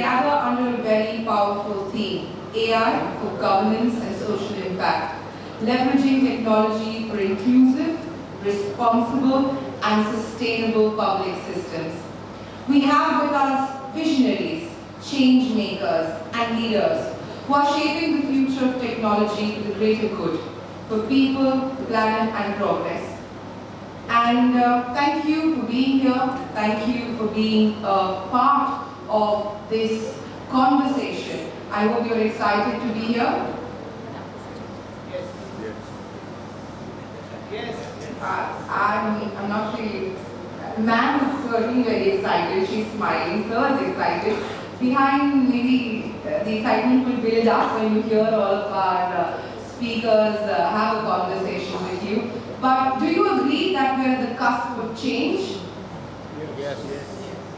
gather under a very powerful theme, AI for governance and social impact, leveraging technology for inclusive, responsible, and sustainable public systems. We have with us visionaries, change makers, and leaders who are shaping the future of technology for the greater good, for people, the planet, and progress. And thank you for being here. Thank you for being a part of this conversation. I hope you're excited to be here. I'm not really. Ma'am is certainly very excited. She's smiling. Sir is excited. Behind, maybe the excitement will build up when you hear all of our speakers have a conversation with you. But do you agree that we're at the cusp of change? Yes.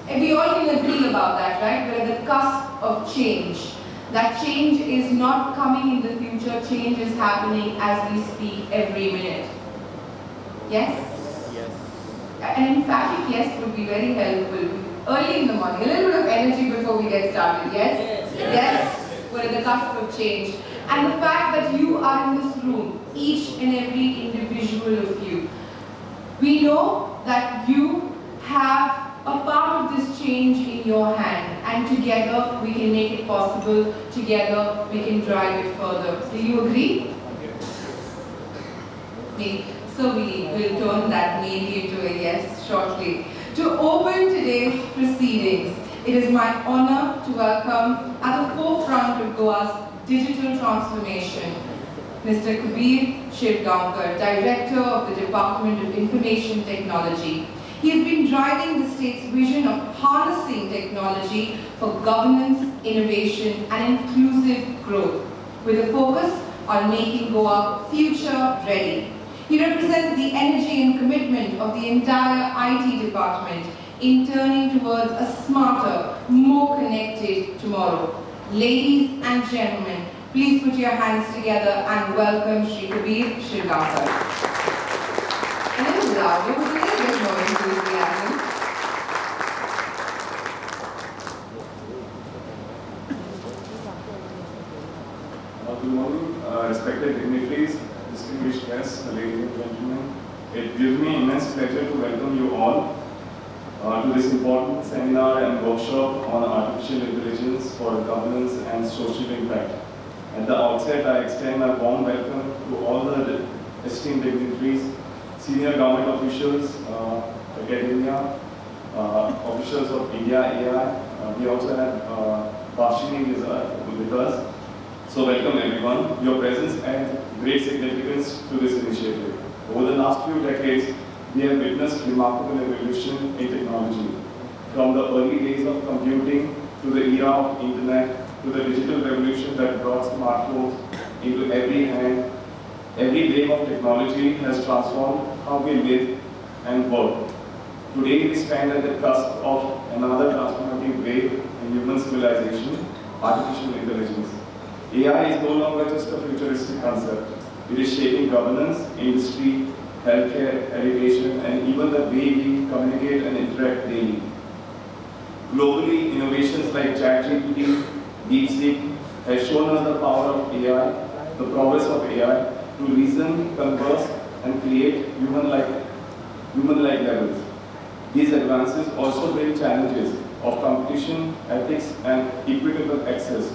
And we all can agree about that, right? We're at the cusp of change. That change is not coming in the future. Change is happening as we speak every minute. Yes? Yes. An emphatic yes would be very helpful. Early in the morning, a little bit of energy before we get started. Yes? Yes. We're at the cusp of change. And the fact that you are in this room, each and every individual of you, we know that you have a part of this change in your hand, and together we can make it possible, together we can drive it further. Do you agree? Maybe. So we will turn that maybe into a yes shortly. To open today's proceedings, it is my honor to welcome at the forefront of Goa's digital transformation, Mr. Kabir Shivgaonkar, Director of the Department of Information Technology. He has been driving the state's vision of harnessing technology for governance, innovation, and inclusive growth, with a focus on making Goa future ready. He represents the energy and commitment of the entire IT department in turning towards a smarter, more connected tomorrow. Ladies and gentlemen, please put your hands together and welcome Shri Kabir Shivgaonkar. A little louder, with a little bit more enthusiasm. Good morning, respected dignitaries, distinguished guests, ladies and gentlemen. It gives me immense pleasure to welcome you all to this important seminar and workshop on artificial intelligence for governance and social impact. At the outset, I extend my warm welcome to all the esteemed dignitaries, senior government officials, academia, officials of India AI. We also have Bashini with us. So welcome everyone. Your presence adds great significance to this initiative. Over the last few decades, we have witnessed remarkable evolution in technology. From the early days of computing to the era of internet to the digital revolution that brought smartphones into every hand, every wave of technology has transformed how we live and work. Today we stand at the cusp of another transformative wave in human civilization, artificial intelligence. AI is no longer just a futuristic concept. It is shaping governance, industry, healthcare, education, and even the way we communicate and interact daily. Globally, innovations like ChatGPT, DeepSeek have shown us the power of AI, the progress of AI to reason, converse, and create human-like levels. These advances also bring challenges of competition, ethics, and equitable access.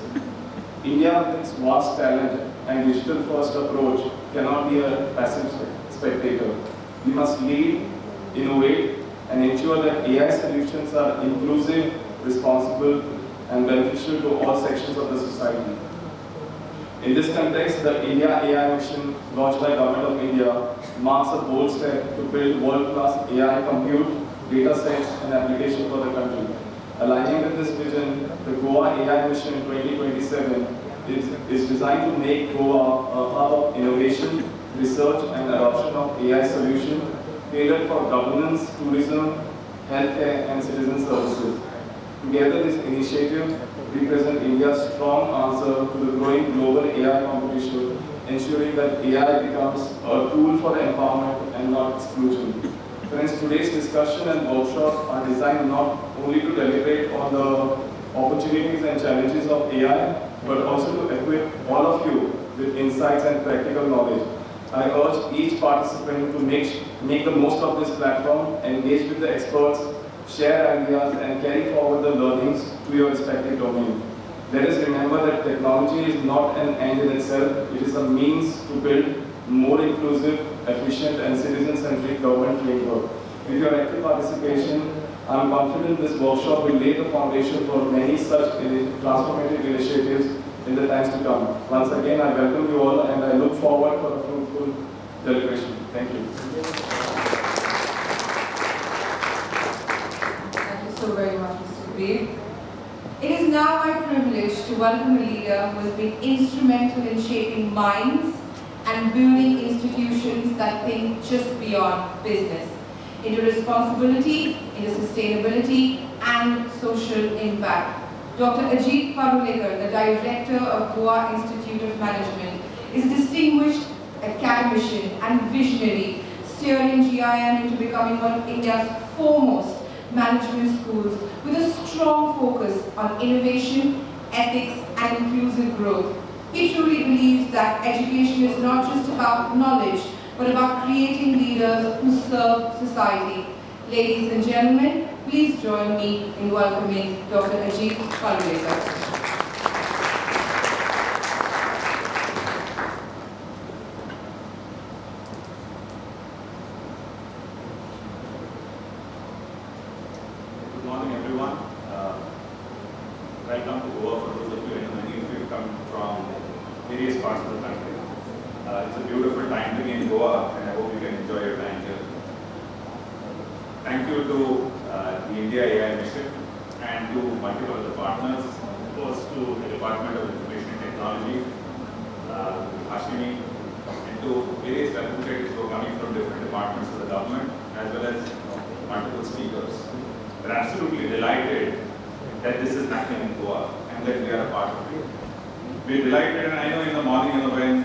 India, with its vast talent and digital-first approach, cannot be a passive spectator. We must lead, innovate, and ensure that AI solutions are inclusive, responsible, and beneficial to all sections of the society. In this context, the India AI mission launched by Government of India marks a bold step to build world-class AI compute, data sets, and application for the country. Aligning with this vision, the Goa AI Mission 2027 is designed to make Goa a hub of innovation, research, and adoption of AI solutions tailored for governance, tourism, healthcare, and citizen services. Together, this initiative represents India's strong answer to the growing global AI competition, ensuring that AI becomes a tool for empowerment and not exclusion. Friends, today's discussion and workshop are designed not only to deliberate on the opportunities and challenges of AI, but also to equip all of you with insights and practical knowledge. I urge each participant to make the most of this platform, engage with the experts, share ideas, and carry forward the learnings to your respective domain. Let us remember that technology is not an end in itself, it is a means to build more inclusive, efficient, and citizen-centric government framework. With your active participation, I am confident this workshop will lay the foundation for many such transformative initiatives in the times to come. Once again, I welcome you all and I look forward for a fruitful deliberation. Thank you. Thank you so very much, Mr. Kabir. It is now my privilege to welcome a leader who has been instrumental in shaping minds and building institutions that think just beyond business, into responsibility, into sustainability, and social impact. Dr. Ajit Parulekar, the Director of Goa Institute of Management, is a distinguished academician and visionary, steering GIM into becoming one of India's foremost management schools with a strong focus on innovation, ethics, and inclusive growth. He truly believes that education is not just about knowledge, but about creating leaders who serve society. Ladies and gentlemen, please join me in welcoming Dr. Ajit Parulekar. Good morning, everyone. Welcome to Goa for those of you, and many of you have come from various parts of the country. It's a beautiful time to be in Goa, and I hope you can enjoy your time here. Thank you to the India AI Mission and to multiple other partners, first to the Department of Information and Technology, Hashimi, and to various representatives who are coming from different departments of the government, as well as multiple speakers. We're absolutely delighted that this is happening in Goa and that we are a part of it. We're delighted, and I know in the morning, when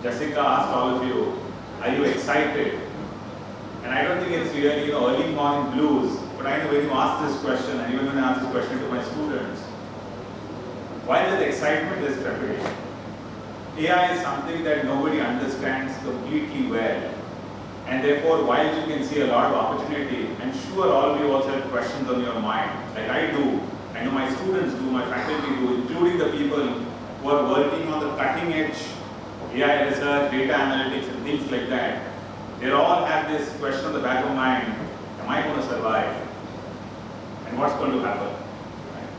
Jessica asked all of you, are you excited? And I don't think it's really early morning blues, but I know when you ask this question, and even when I ask this question to my students, while there's excitement, there's preparation. AI is something that nobody understands completely well. And therefore, while you can see a lot of opportunity, I'm sure all of you also have questions on your mind, like I do, I know my students do, my faculty do, including the people who are working on the cutting edge AI research, data analytics, and things like that. They all have this question on the back of mind, am I going to survive? And what's going to happen? Right?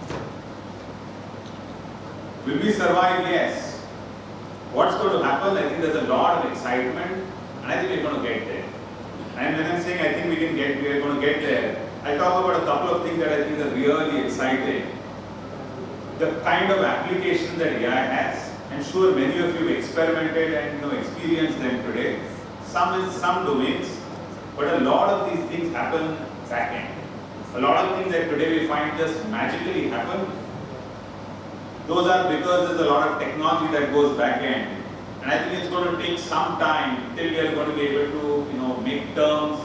Will we survive? Yes. What's going to happen? I think there's a lot of excitement, and I think we're going to get there. And when I'm saying I think we are going to get there, I talk about a couple of things that I think are really exciting. The kind of applications that AI has. I'm sure many of you have experimented and experienced them today. Some in some domains, but a lot of these things happen back end. A lot of things that today we find just magically happen. Those are because there's a lot of technology that goes back end. And I think it's going to take some time till we are going to be able to make terms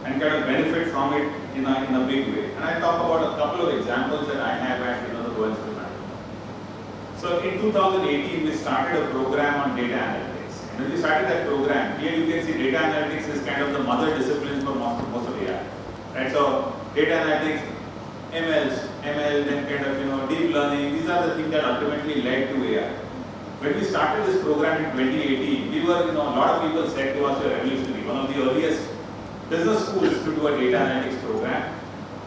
and kind of benefit from it in a big way. And I talk about a couple of examples that I have at the Goa Institute. So in 2018, we started a program on data analytics. And when we started that program, here you can see data analytics is kind of the mother discipline for most of AI. Right? So data analytics, ML, then kind of deep learning. These are the things that ultimately led to AI. When we started this program in 2018, we were, a lot of people said to us, you're revolutionary. One of the earliest business schools to do a data analytics program.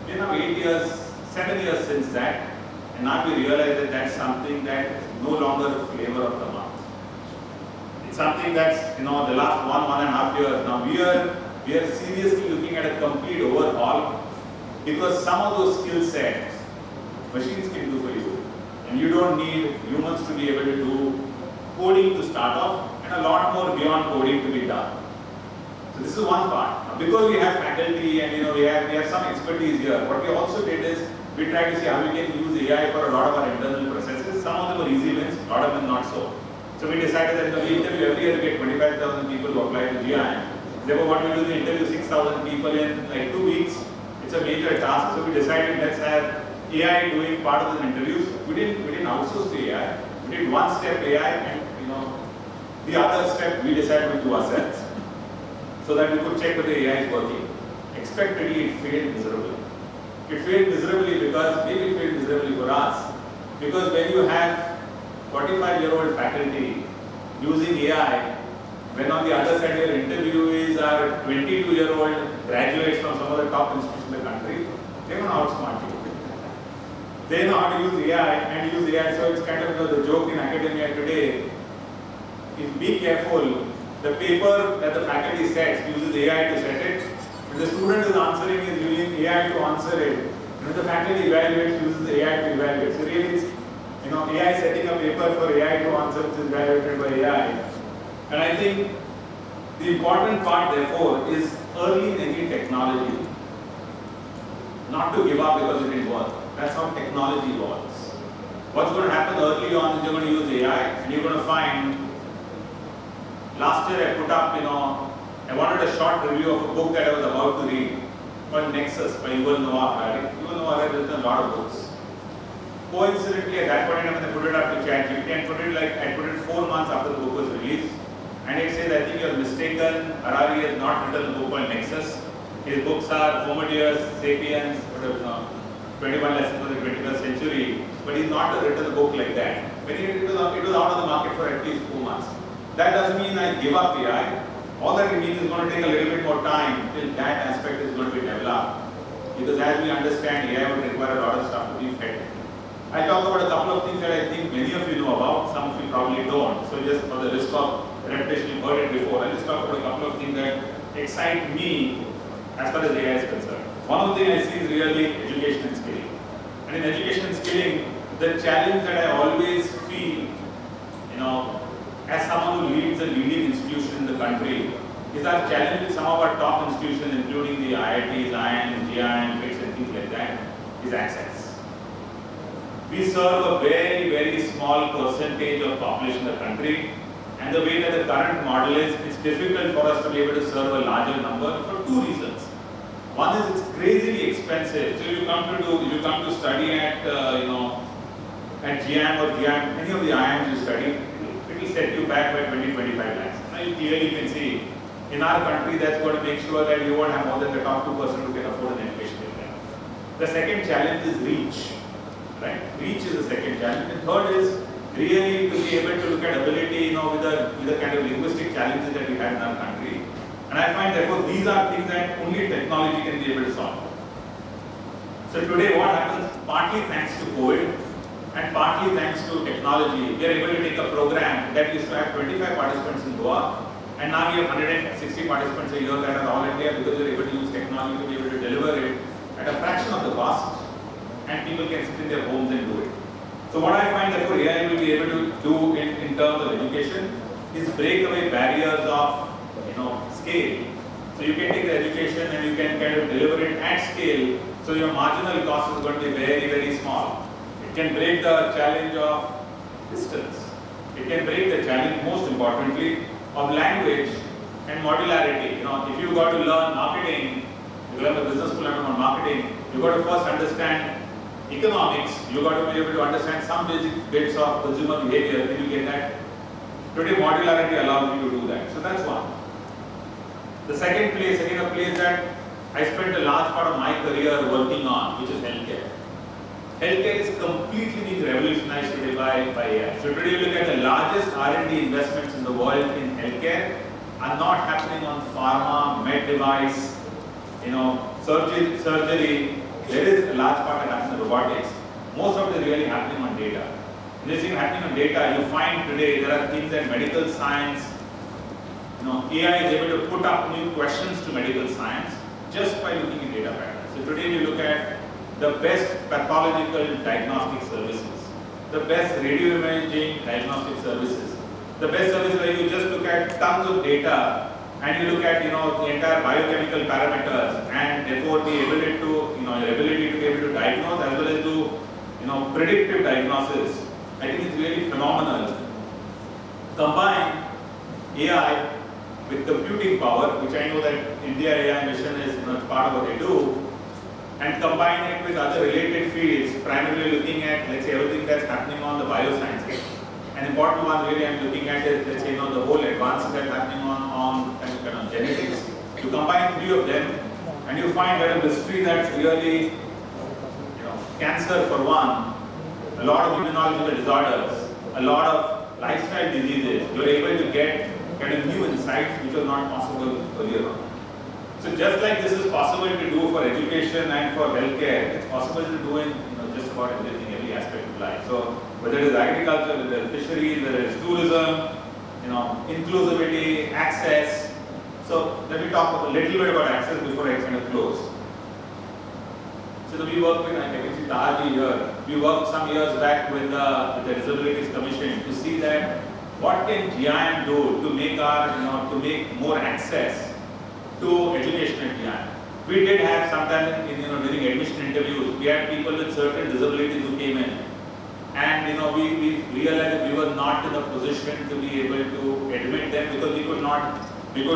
We're now 7 years since that. And now we realize that that's something that is no longer a flavor of the month. It's something that's, the last 1.5 years. Now we are seriously looking at a complete overhaul because some of those skill sets, machines can do for you. And you don't need humans to be able to do coding to start off and a lot more beyond coding to be done. So this is one part. Now, because we have faculty and we have some expertise here, what we also did is we tried to see how we can use AI for a lot of our internal processes. Some of them were easy wins, a lot of them not so. So we decided that we interview every year to get 25,000 people to apply to GIM. Therefore, what we do is we interview 6,000 people in like 2 weeks. It's a major task. So we decided let's have AI doing part of the interviews. We didn't outsource to AI. We did one step AI, and the other step we decided to do ourselves, so that we could check whether AI is working. Expectedly, it failed miserably. It failed miserably because maybe it failed miserably for us, because when you have 45-year-old faculty using AI, when on the other side your interviewees are 22-year-old graduates from some of the top institutions in the country, they know how to outsmart you. They know how to use AI and use AI. So it's kind of the joke in academia today is be careful. The paper that the faculty sets uses AI to set it. When the student is answering, is using AI to answer it. When the faculty evaluates, uses AI to evaluate. So really, it's, AI setting a paper for AI to answer, which is evaluated by AI. And I think the important part, therefore, is early in any technology, not to give up because it didn't work. That's how technology works. What's going to happen early on is you're going to use AI, and you're going to find. Last year I put up, I wanted a short review of a book that I was about to read called Nexus by Yuval Noah Harari. Yuval Noah Harari has written a lot of books. Coincidentally, at that point in time, when I put it up to ChatGPT, and I put it 4 months after the book was released, and it says, I think you're mistaken. Harari has not written a book called Nexus. His books are Homo Deus, Sapiens, 21 Lessons for the 21st Century, but he's not written a book like that. When it was out of the market for at least 4 months. That doesn't mean I give up AI. All that it means is going to take a little bit more time till that aspect is going to be developed. Because as we understand, AI would require a lot of stuff to be fed. I'll talk about a couple of things that I think many of you know about, some of you probably don't. So just for the risk of repetition, you've heard it before, I'll just talk about a couple of things that excite me as far as AI is concerned. One of the things I see is really education and skilling. And in education and skilling, the challenge that I always feel, as someone who leads a leading institution in the country, is our challenge with some of our top institutions, including the IITs, IIMs, GIMs, BICS, and things like that, is access. We serve a very, very small percentage of population in the country, and the way that the current model is, it's difficult for us to be able to serve a larger number for 2 reasons. One is it's crazily expensive. So you come to study at at GIM or GIM, any of the IIMs you study, it will set you back by 20-25 lakhs. Now you clearly can see, in our country, that's going to make sure that you won't have more than the top 2% who can afford an education in there. The second challenge is reach. Right? Reach is the second challenge. The third is really to be able to look at ability, with the kind of linguistic challenges that we have in our country. And I find therefore these are things that only technology can be able to solve. So today what happens, partly thanks to COVID and partly thanks to technology, we are able to take a program that used to have 25 participants in Goa, and now we have 160 participants a year that are all India, because we are able to use technology to be able to deliver it at a fraction of the cost, and people can sit in their homes and do it. So what I find therefore AI will be able to do in terms of education is break away barriers of scale. So you can take the education and you can kind of deliver it at scale, so your marginal cost is going to be very, very small. It can break the challenge of distance. It can break the challenge, most importantly, of language and modularity. If you got to learn marketing, you learn the business school on marketing, you got to first understand economics, you got to be able to understand some basic bits of consumer behavior, then you get that. Today modularity allows you to do that. So that's one. The second place, again a place that I spent a large part of my career working on, which is healthcare. Healthcare is completely being revolutionized today by AI. So today you look at the largest R&D investments in the world in healthcare are not happening on pharma, med device, surgery. There is a large part that happens in robotics. Most of it is really happening on data. When this thing happening on data, you find today there are things that medical science, AI is able to put up new questions to medical science just by looking at data patterns. So today you look at the best pathological diagnostic services, the best radio imaging diagnostic services, the best service where you just look at tons of data and you look at the entire biochemical parameters, and therefore the ability to your ability to be able to diagnose as well as do predictive diagnosis. I think it's really phenomenal. Combine AI with computing power, which I know that India AI mission is part of what they do. and combine it with other related fields, primarily looking at, let's say, everything that's happening on the biosciences. An important one really I'm looking at is, let's say, the whole advances that's happening on kind of genetics. You combine three of them, and you find that a mystery that's really, cancer for one, a lot of immunological disorders, a lot of lifestyle diseases. You're able to get kind of new insights which were not possible earlier on. So just like this is possible to do for education and for healthcare, it's possible to do in just about everything, every aspect of life. So whether it is agriculture, whether it is fisheries, whether it is tourism, inclusivity, access. So let me talk a little bit about access before I kind of close. So we work with, I can see Tahaji here. We worked some years back with the Disabilities Commission to see that what can GIM do to make to make more access to education at GIM. We did have sometimes during admission interviews, we had people with certain disabilities who came in, and we realized that we were not in a position to be able to admit them because we could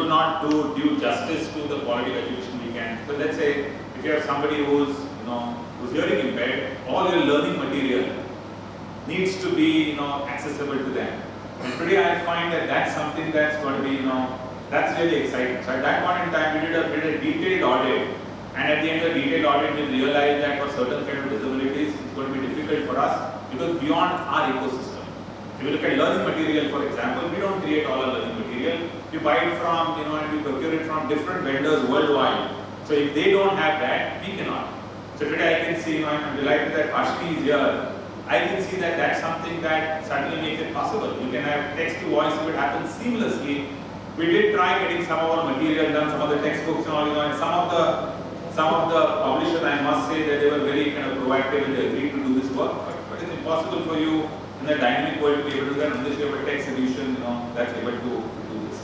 not do due justice to the quality of education we can. So let's say if you have somebody who's hearing impaired, all your learning material needs to be accessible to them. And today I find that that's something that's going to be that's really exciting. So at that point in time, we did a detailed audit, and at the end of the detailed audit, we realized that for certain kind of disabilities, it's going to be difficult for us because beyond our ecosystem. If you look at learning material, for example, we don't create all our learning material. We buy it from and we procure it from different vendors worldwide. So if they don't have that, we cannot. So today I can see, I'm delighted that Ashni is here. I can see that that's something that certainly makes it possible. You can have text to voice if it happens seamlessly. We did try getting some of our material done, some of the textbooks and all, and some of the publishers, I must say that they were very kind of proactive and they agreed to do this work. But it's impossible for you in the dynamic world to be able to do that unless you have a text solution, that's able to do this.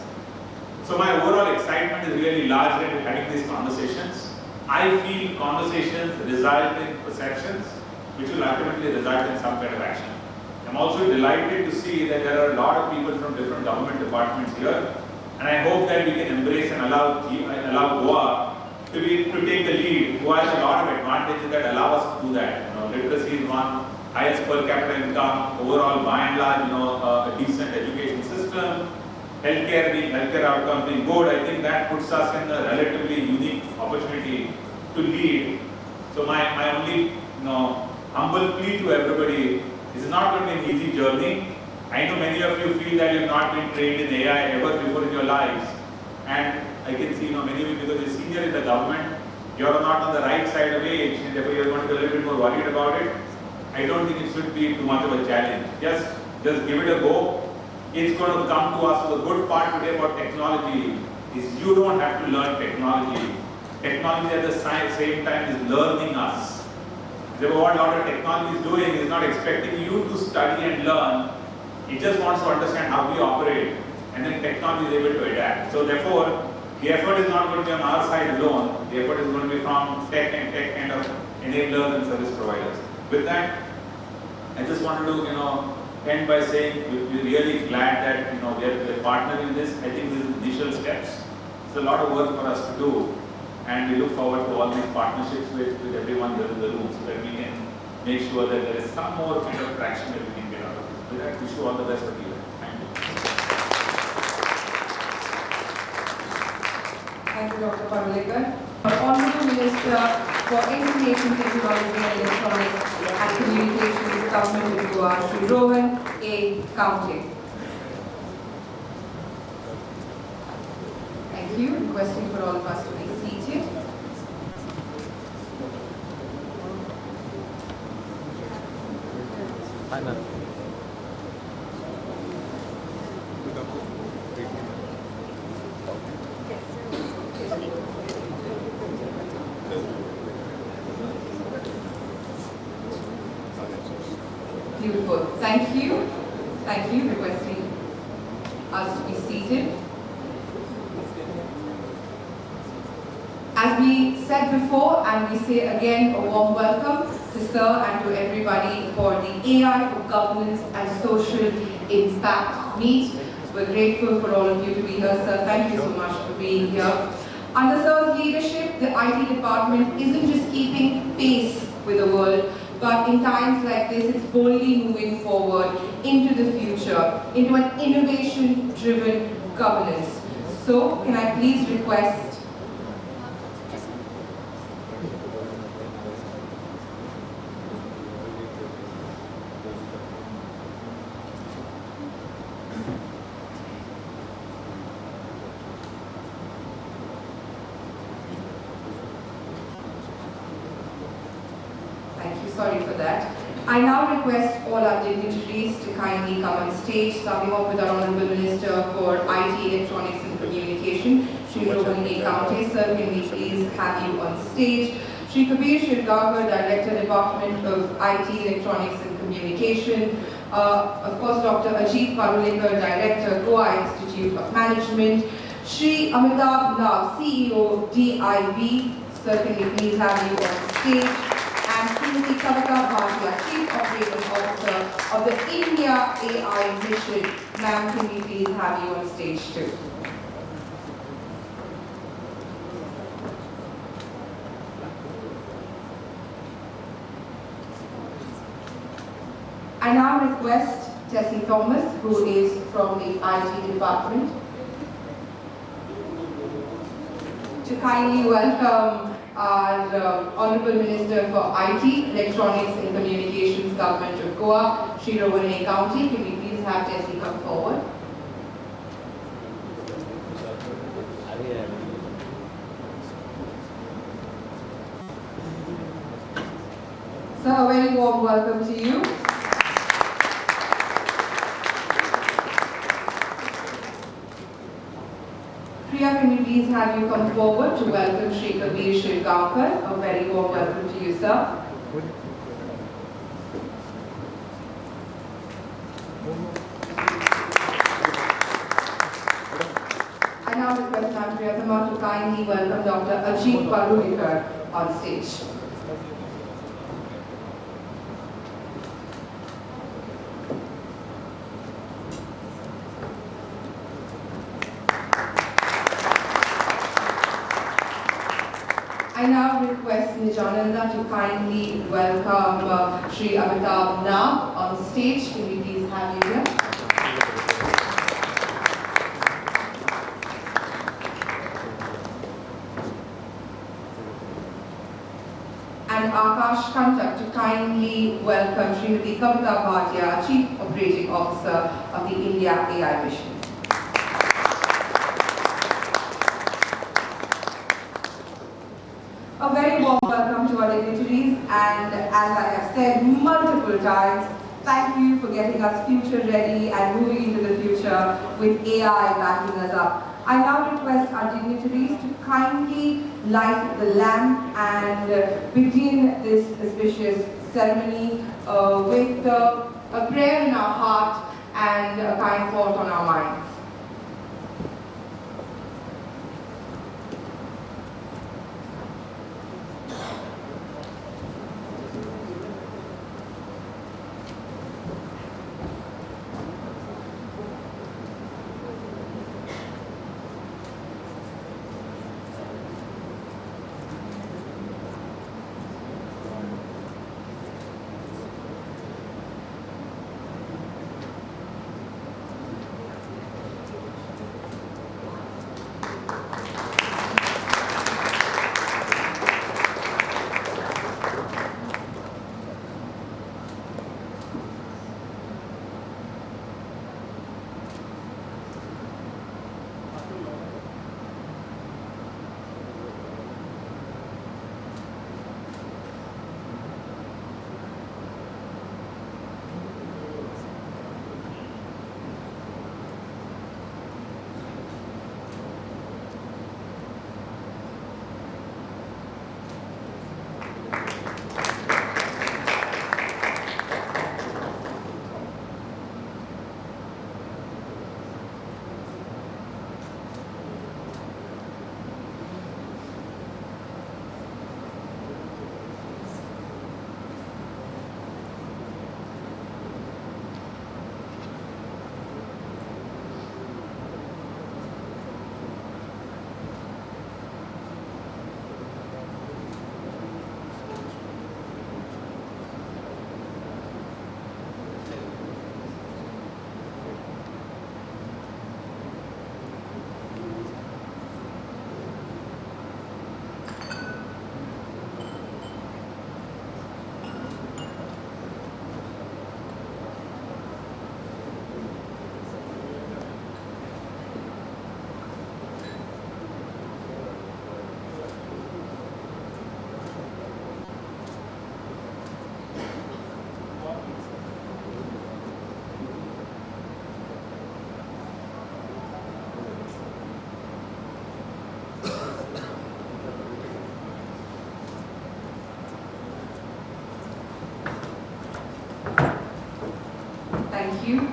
So my overall excitement is really large into having these conversations. I feel conversations result in perceptions, which will ultimately result in some kind of action. I'm also delighted to see that there are a lot of people from different government departments here, and I hope that we can embrace and allow Goa to take the lead, who has a lot of advantages that allow us to do that. Literacy is one, highest per capita income, overall by and large, a decent education system, healthcare outcomes being good. I think that puts us in a relatively unique opportunity to lead. So my only humble plea to everybody is not going to be an easy journey. I know many of you feel that you've not been trained in AI ever before in your lives, and I can see many of you, because you're senior in the government, you're not on the right side of age, and therefore you're going to be a little bit more worried about it. I don't think it should be too much of a challenge. Just give it a go. It's going to come to us. So the good part today about technology is you don't have to learn technology. Technology at the same time is learning us. Therefore, what a lot of technology is doing is not expecting you to study and learn. It just wants to understand how we operate, and then technology is able to adapt. So therefore, the effort is not going to be on our side alone. The effort is going to be from tech kind of enablers and service providers. With that, I just wanted to end by saying we're really glad that we're partnering in this. I think this is initial steps. It's a lot of work for us to do, and we look forward to all these partnerships with everyone here in the room, so that we can make sure that there is some more kind of traction that we can get out of it. With that, wish you all the best for you. Thank you. Thank you, Dr. Parulekar. Honorable Minister for Information Technology and Electronics and Communications, Government of Goa, Shri Rohan A. Counting. Thank you. Requesting for all of us to be seated. Hi, ma'am. Beautiful. Thank you. Thank you. Requesting us to be seated. As we said before, and we say again, a warm welcome to Sir and to everybody for the AI for Governance and Social Impact Meet. We're grateful for all of you to be here, sir. Thank you so much for being here. Under Sir's leadership, the IT department isn't just keeping pace with the world, but in times like this, it's boldly moving forward into the future, into an innovation-driven governance. So, can I please request sorry for that. I now request all our dignitaries to kindly come on stage, starting off with our Honourable Minister for IT, Electronics and Communication, Shri Rohini Kaunte. Sir, can we please have you on stage? Shri Kabir Shirgaonkar, Director, Department of IT, Electronics and Communication. Of course, Dr. Ajit Parulekar, Director, Goa Institute of Management. Shri Amitabh Nag, CEO, DIB. Sir, can we please have you on stage? And Srimati Kavita Bhatia, Chief Operating Officer of the India AI Mission. Ma'am, can we please have you on stage too? I now request Tessie Thomas, who is from the IT department, to kindly welcome our Honourable Minister for IT, Electronics and Communications, Government of Goa, Shri Rohini Kaunte. Can we please have Tessie come forward? So a very warm welcome to you. Priya, can we please have you come forward to welcome Shri Kabir Shirgaonkar. A very warm welcome to you, sir. I now request Ma'am Priyatama to kindly welcome Dr. Ajit Parulekar on stage. I now request Nijananda to kindly welcome Shri Amitabh Nag on stage. Can we please have you here? And Akash Kantak to kindly welcome Srimati Kavita Bhatia, Chief Operating Officer of the India AI Mission. A very warm welcome to our dignitaries, and as I have said multiple times, thank you for getting us future ready and moving into the future with AI backing us up. I now request our dignitaries to kindly light the lamp and begin this auspicious ceremony with a prayer in our heart and a kind thought on our minds. Thank you.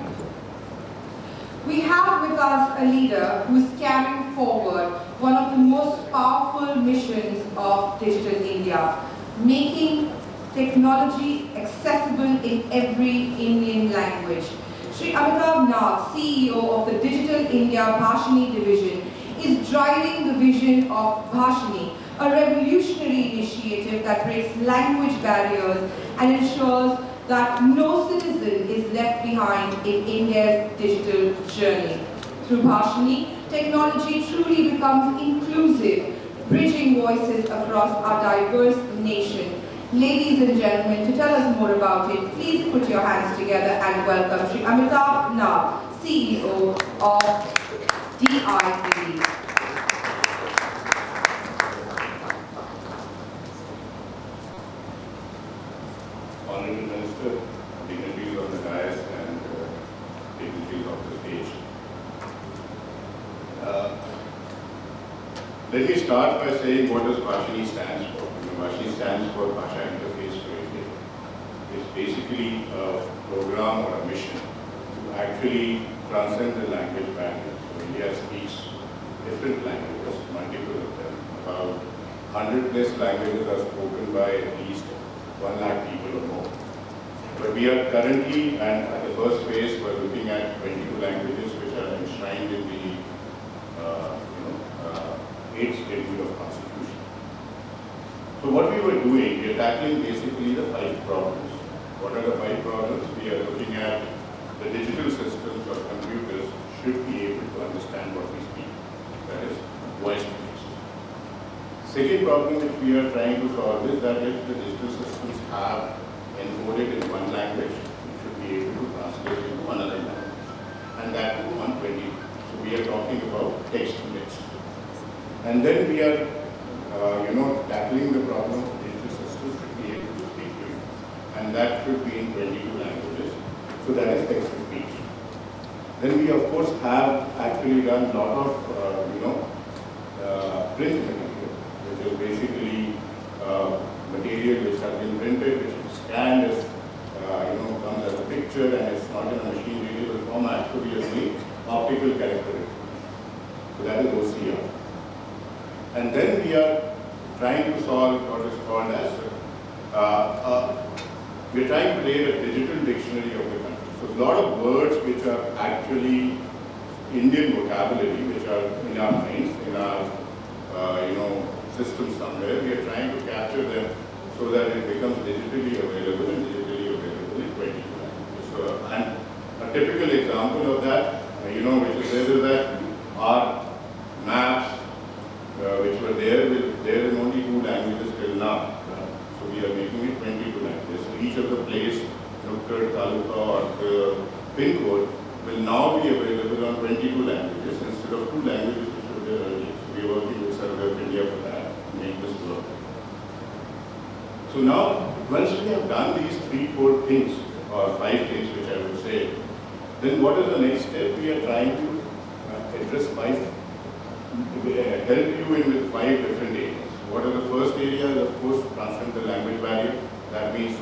We have with us a leader who is carrying forward one of the most powerful missions of Digital India, making technology accessible in every Indian language. Shri Amitabh Nag, CEO of the Digital India Bhashini division, is driving the vision of Bhashini, a revolutionary initiative that breaks language barriers and ensures that no citizen is left behind in India's digital journey. Through Bhashini, technology truly becomes inclusive, bridging voices across our diverse nation. Ladies and gentlemen, to tell us more about it, please put your hands together and welcome Shri Amitabh Nag, CEO of DITV. Honorable Minister, dignitaries of the dais and dignitaries of the stage. Let me start by saying what does Bhashini stands for. Bhashini stands for Bhasha Interface for India. It's basically a program or a mission to actually transcend the language barrier. So India speaks different languages, multiple of them. About 100 plus languages are spoken by at least 1 lakh people or more. But we are currently, and at the first phase, we're looking at 22 languages which are enshrined in the 8th Schedule of Constitution. So what we were doing, we are tackling basically the 5 problems. What are the 5 problems? We are looking at the digital systems or computers should be able to understand what we speak. That is voice-based. Second problem which we are trying to solve is that if the digital systems have encoded in one language, we should be able to translate into another language. And that too on 20. So we are talking about text to text. And then we are, tackling the problem of digital systems should be able to speak to you. And that should be in 22 languages. So that is text to speech. Then we of course have actually done a lot of, print material, which is basically material which has been printed, which is scanned as, comes as a picture and it's not in a machine readable format, so we are doing optical character. So that is OCR. And then we are trying to solve what is called as, we are trying to create a digital dictionary of the country. So a lot of words which are actually Indian vocabulary, which are in our minds, in our, system somewhere, we are trying to capture them so that it becomes digitally available and digitally available in 22 languages. So, and a typical example of that, which is there is that our maps, which were there in only 2 languages till now. So we are making it 22 languages. So each of the place, Nukkad, Taluka or the pin code will now be available on 22 languages instead of 2 languages which were there earlier. So we are working with Survey of India for that, to make this work. So now, once we have done these 3-4 things, or 5 things which I would say, then what is the next step? We are trying to address 5, help you in with 5 different areas. What are the first areas? Of course, transcend the language barrier. That means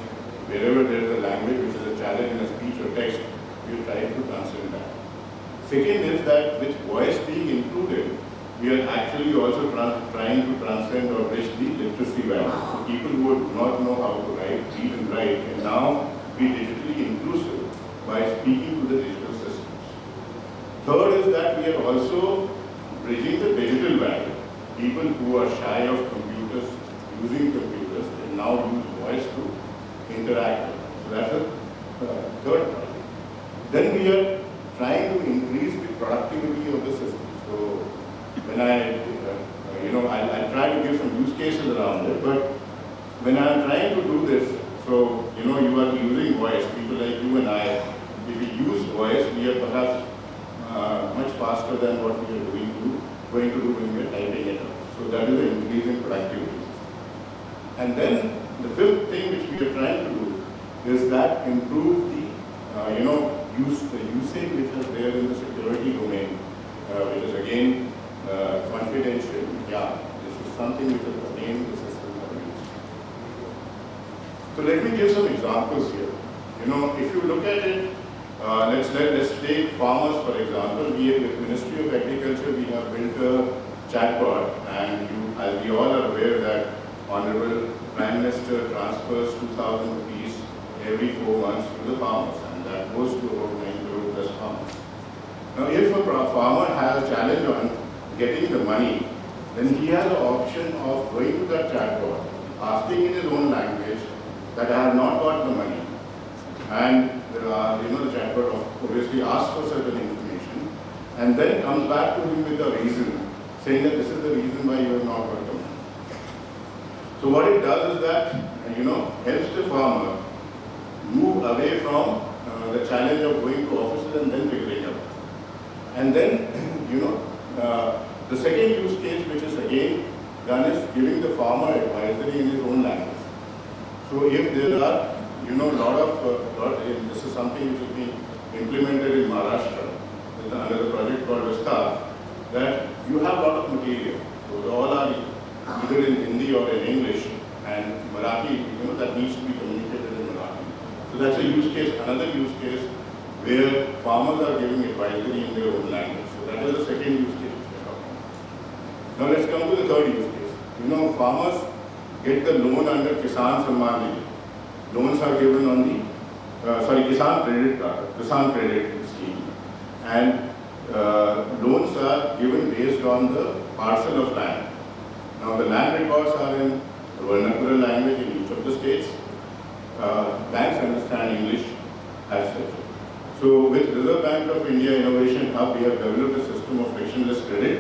wherever there is a language which is a challenge in a speech or text, we are trying to transcend that. Second is that with voice being included, we are actually also trying to transcend or bridge the literacy barrier. So people who do not know how to write, read and write can now be digitally inclusive by speaking to the digital systems. Third is that we are also bridging the digital barrier. People who are shy of computers, using computers, can now use voice to interact with. So that's the third part. Then we are trying to increase the productivity of the system. So when I'll try to give some use cases around it, but when I'm trying to do this, so you are using voice, people like you and I, if we use voice, we are perhaps much faster than what we are going to do when we are typing it out. So that is an increase in productivity. And then the 5th thing which we are trying to do is that improve the usage which is there in the security domain, which is again confidential. Yeah, this is something which is again the systems are used. So let me give some examples here. If you look at it, let's take farmers for example. We with Ministry of Agriculture we have built a chatbot, and as we all are aware that Honorable Prime Minister transfers 2,000 rupees every 4 months to the farmers, and that goes to about 9 crore plus farmers. Now, if a farmer has a challenge on getting the money, then he has an option of going to that chatbot, asking in his own language that I have not got the money, and the chatbot obviously asks for certain information, and then comes back to him with a reason, saying that this is the reason why you have not got the money. So what it does is that helps the farmer move away from the challenge of going to offices and then figuring out. And then the second use case, which is again done, is giving the farmer advisory in his own language. So if there are this is something which is being implemented in Maharashtra under the project called Vistar, that you have a lot of material. So all are either in Hindi or in English, and Marathi, that needs to be communicated in Marathi. So that's a use case, another use case where farmers are giving advisory in their own language. So that is the second use case which we are talking about. Now let's come to the third use case. Farmers get the loan under Kisan Samman Nidhi. Loans are given on the Kisan Credit Scheme, and loans are given based on the parcel of land. Now the land records are in vernacular language in each of the states. Banks understand English as such. So with Reserve Bank of India Innovation Hub, we have developed a system of frictionless credit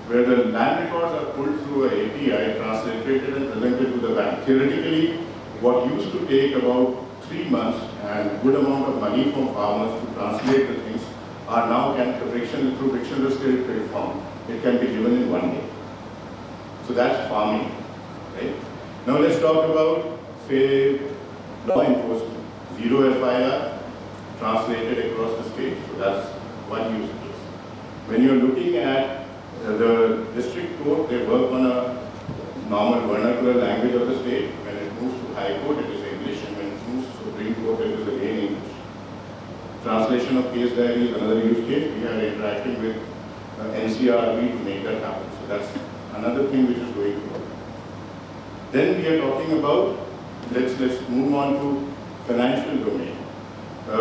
where the land records are pulled through an API, translated and presented to the bank. Theoretically, what used to take about 3 months and good amount of money from farmers to translate the things are now through frictionless credit form. It can be given in 1 day. So that's farming, right? Now let's talk about, say, law enforcement. Zero FIR translated across the state. So that's one use case. When you're looking at the district court, they work on a normal vernacular language of the state. When it moves to High Court, it is English, and when it moves to Supreme Court, it is again English. Translation of case diary is another use case. We are interacting with NCRB to make that happen. So that's another thing which is going on. Then we are talking about, let's move on to financial domain.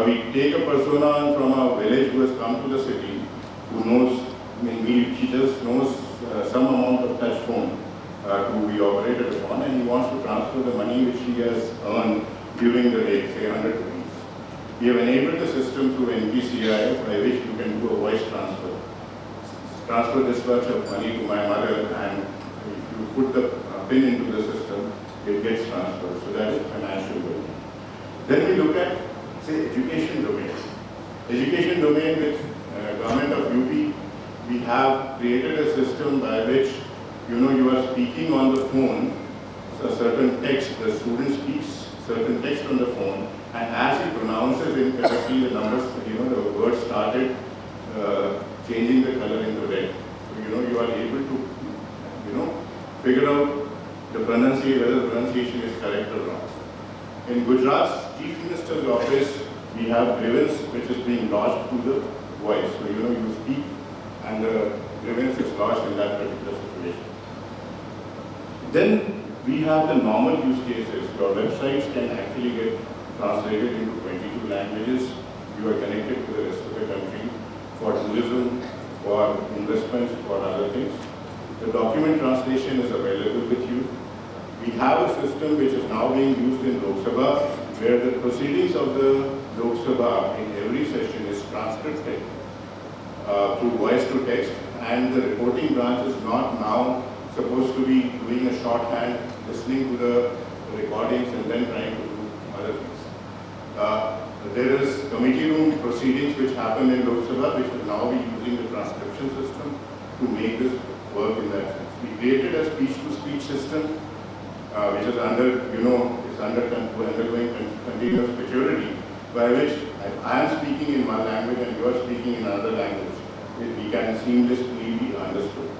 We take a persona from a village who has come to the city, who knows, he just knows some amount of touch phone to be operated upon, and he wants to transfer the money which he has earned during the day, say 100 rupees. We have enabled the system through NPCI by which you can do a voice transfer. Transfer this much of money to my mother, and if you put the PIN into the system, it gets transferred. So that is financial domain. Then we look at, say, education domain. Education domain with government of UP, we have created a system by which you are speaking on the phone, so a certain text, the student speaks certain text on the phone, and as he pronounces incorrectly the numbers, the word started changing the color into red. So you are able to figure out the pronunciation, whether the pronunciation is correct or wrong. In Gujarat's Chief Minister's office, we have grievance which is being lodged through the voice. So you speak and the grievance is lodged in that particular situation. Then we have the normal use cases. Your websites can actually get translated into 22 languages. You are connected to the rest of the country for tourism, for investments, for other things. The document translation is available with you. We have a system which is now being used in Lok Sabha, where the proceedings of the Lok Sabha in every session is transcribed through voice to text, and the reporting branch is not now supposed to be doing a shorthand, listening to the recordings and then trying to do other things. There is committee room proceedings which happen in Lok Sabha, which will now be using the transcription system to make this work in that sense. We created a speech-to-speech system, which is undergoing continuous maturity, by which if I am speaking in one language and you are speaking in another language, we can seamlessly be understood.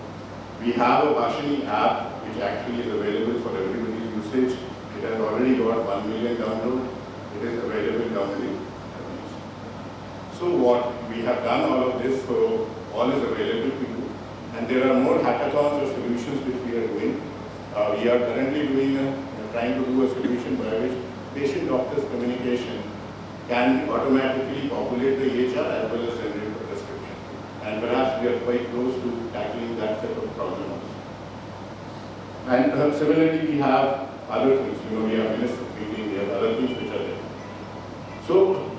We have a Bhashini app which actually is available for everybody's usage. It has already got 1 million downloads. It is available down in the So what we have done all of this, so all is available to you. And there are more hackathons or solutions which we are doing. We are currently trying to do a solution by which patient-doctor's communication can automatically populate the EHR as well as generate the prescription. And perhaps we are quite close to tackling that set of problems. And similarly, we have other things. We have minister meeting, we have other things which are there. So,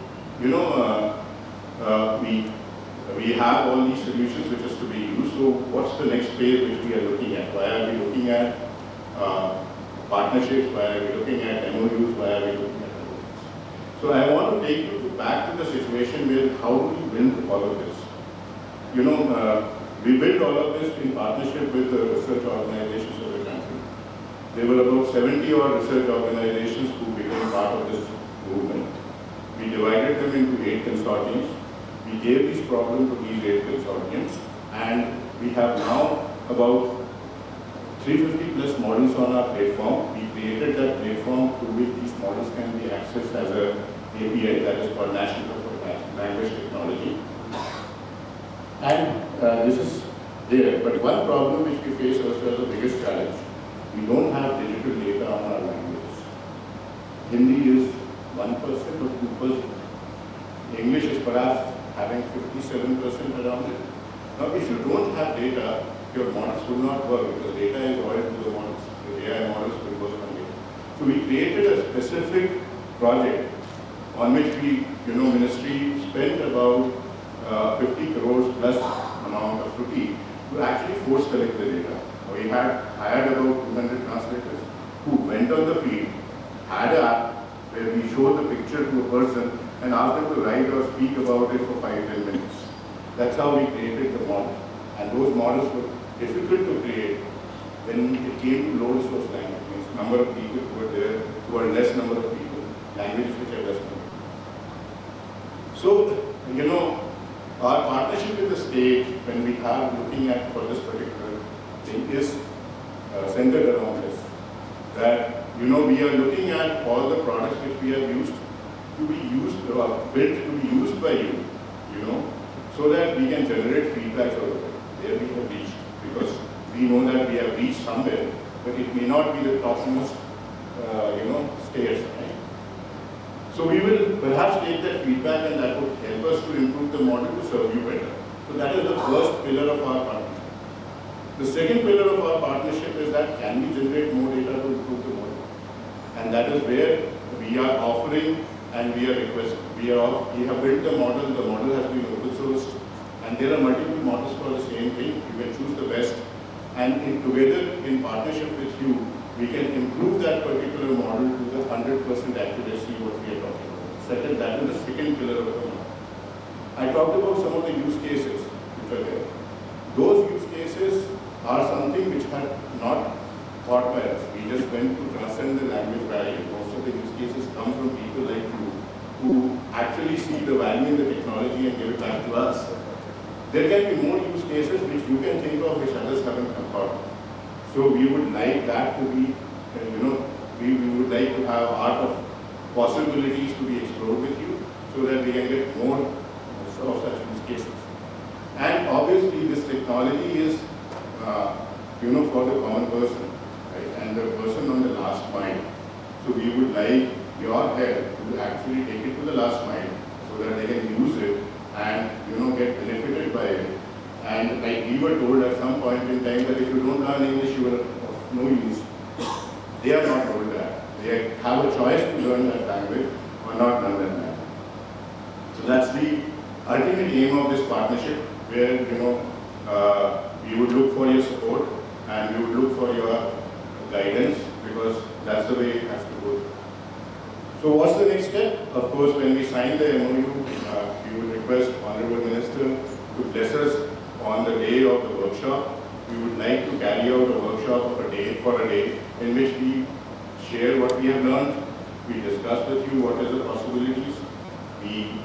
we have all these solutions which is to be used. So, what's the next phase which we are looking at? Why are we looking at partnerships? Why are we looking at MOUs? Why are we looking at MOUs? So, I want to take you back to the situation where how do we build all of this? We built all of this in partnership with the research organizations of the country. There were about 70 odd research organizations who became part of this movement. We divided them into 8 consortiums. We gave these problems to these 8 consortiums, and we have now about 350 plus models on our platform. We created that platform through which these models can be accessed as an API, that is called National for Language Technology. And this is there, but one problem which we face also as the biggest challenge, we don't have digital data on our languages. Hindi is 1% or 2%. English is perhaps having 57% around it. Now, if you don't have data, your models will not work because data is oil to the models. The AI models will work on data. So we created a specific project on which we, ministry spent about 50 crores plus amount of rupee to actually force collect the data. We had hired about 200 translators who went on the field, had an app where we showed the picture to a person and asked them to write or speak about it for 5-10 minutes. That's how we created the model. And those models were difficult to create when it came to low resource languages, number of people who were there, who are less number of people, languages which are less number. So, our partnership with the state, when we are looking at for this particular thing, is centered around this. That, we are looking at all the products which we have used to be used, built to be used by you, so that we can generate feedback out of it, where we have reached. Because we know that we have reached somewhere, but it may not be the topmost, stairs. Right? So we will perhaps take that feedback and that would help us to improve the model to serve you better. So that is the first pillar of our partnership. The second pillar of our partnership is that can we generate more data to improve the model? And that is where we are offering and we are requesting. We have built the model has been open sourced, and there are multiple models for the same thing. You can choose the best, and together in partnership with you, we can improve that particular model to the 100% accuracy what we are talking about. Second, that is the second pillar of the model. I talked about some of the use cases which are there. Those use cases are something which are not thought by us. We just went to transcend the language barrier. Most of the use cases come from people like you who actually see the value in the technology and give it back to us. There can be more use cases which you can think of which others haven't thought of. So we would like that to be, we would like to have art of possibilities to be explored with you so that we can get more of such use cases. And obviously this technology is, for the common person, right? And the person on the last mile. So we would like your help to actually take it to the last mile so that they can use it and, get benefited by it. And like we were told at some point in time that if you don't learn English, you are of no use. They are not told that. They have a choice to learn that language or not learn that language. So that's the ultimate aim of this partnership, where we would look for your support and we would look for your guidance, because that's the way it has to go. So what's the next step? Of course, when we sign the MOU, we would request Honorable Minister to bless us on the day of the workshop. We would like to carry out a workshop for a day in which we share what we have learned, we discuss with you what is the possibilities, we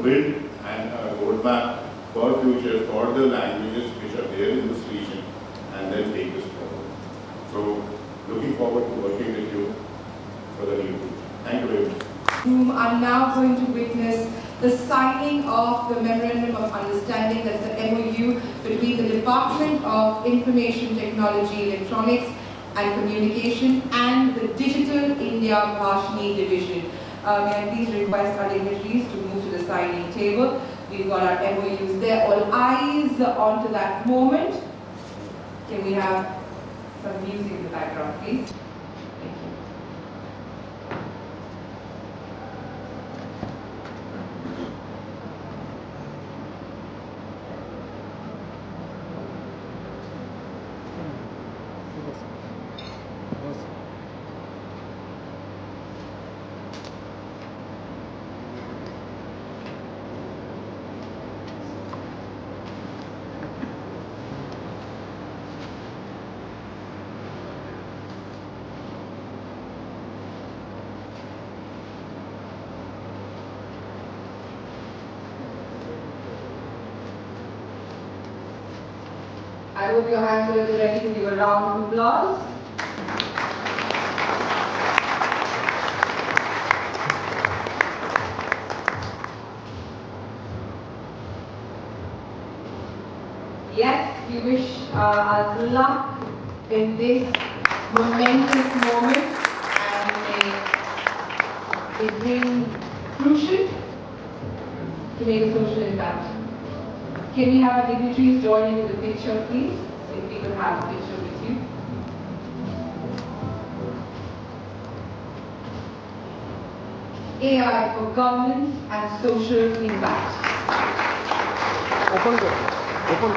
build a roadmap for future for the languages which are there in this region, and then take this forward. So looking forward to working with you for the new future. Thank you very much. Whom are now going to witness the signing of the Memorandum of Understanding, that's the MOU, between the Department of Information Technology, Electronics and Communication and the Digital India Bhashni Division. May I please request our dignitaries to move to the signing table. We've got our MOUs there. All eyes onto that moment. Can we have some music in the background, please? Thank you. I hope your hands will be ready to give a round of applause. Yes, we wish us luck in this momentous moment, and may it bring fruition to make a social impact. Can we have our dignitaries join into the picture, please? If we could have a picture with you. AI for governance and social impact. Open door. Open.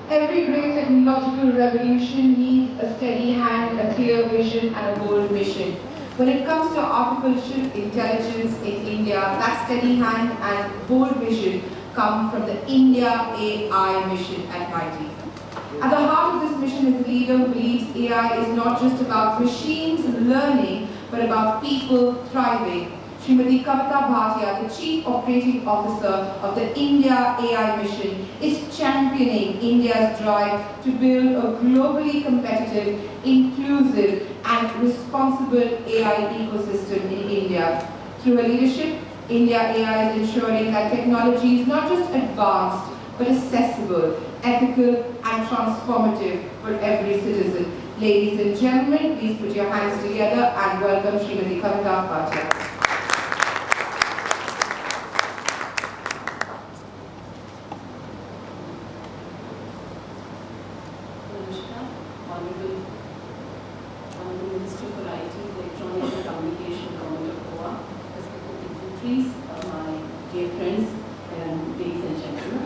Every great technological revolution needs a steady hand, a clear vision, and a bold mission. When it comes to artificial intelligence in India, that steady hand and bold vision come from the India AI mission at MIT. At the heart of this mission is a leader who believes AI is not just about machines learning, but about people thriving. Srimati Kavita Bhatia, the Chief Operating Officer of the India AI mission, is championing India's drive to build a globally competitive, inclusive and responsible AI ecosystem in India. Through her leadership, India AI is ensuring that technology is not just advanced, but accessible, ethical and transformative for every citizen. Ladies and gentlemen, please put your hands together and welcome Srimati Kavita Bhatia. Honorable Minister for IT, Electronics and Communication, Government of Goa, respected dignitaries, my dear friends, and ladies and gentlemen.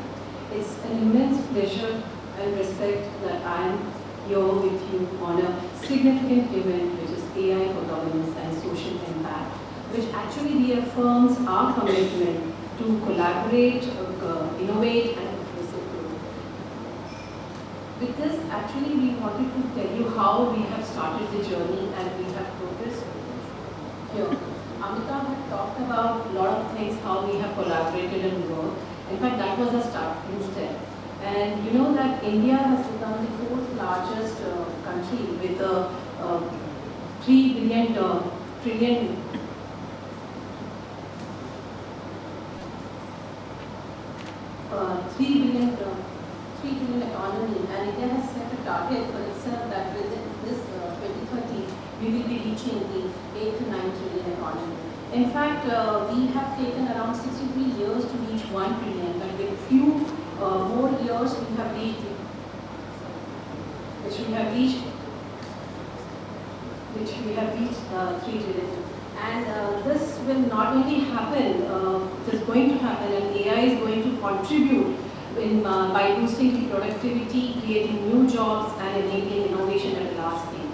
It's an immense pleasure and respect that I am here with you on a significant event which is AI for Governance and Social Impact, which actually reaffirms our commitment to collaborate, innovate and inclusive growth. With this, actually, we wanted to tell you how we have started the journey and we have progressed here. Amitabh had talked about a lot of things, how we have collaborated and worked. In fact, that was a starting step. And you know that India has become the fourth largest country with a 3 billion trillion economy, and India has set a target for itself that within this 2030 we will be reaching the 8 to 9 trillion economy. In fact, we have taken around 63 years to reach 1 trillion, but with few more years we have reached 3 trillion. And this will not only happen, it is going to happen, and AI is going to contribute by boosting the productivity, creating new jobs, and enabling innovation at a large scale.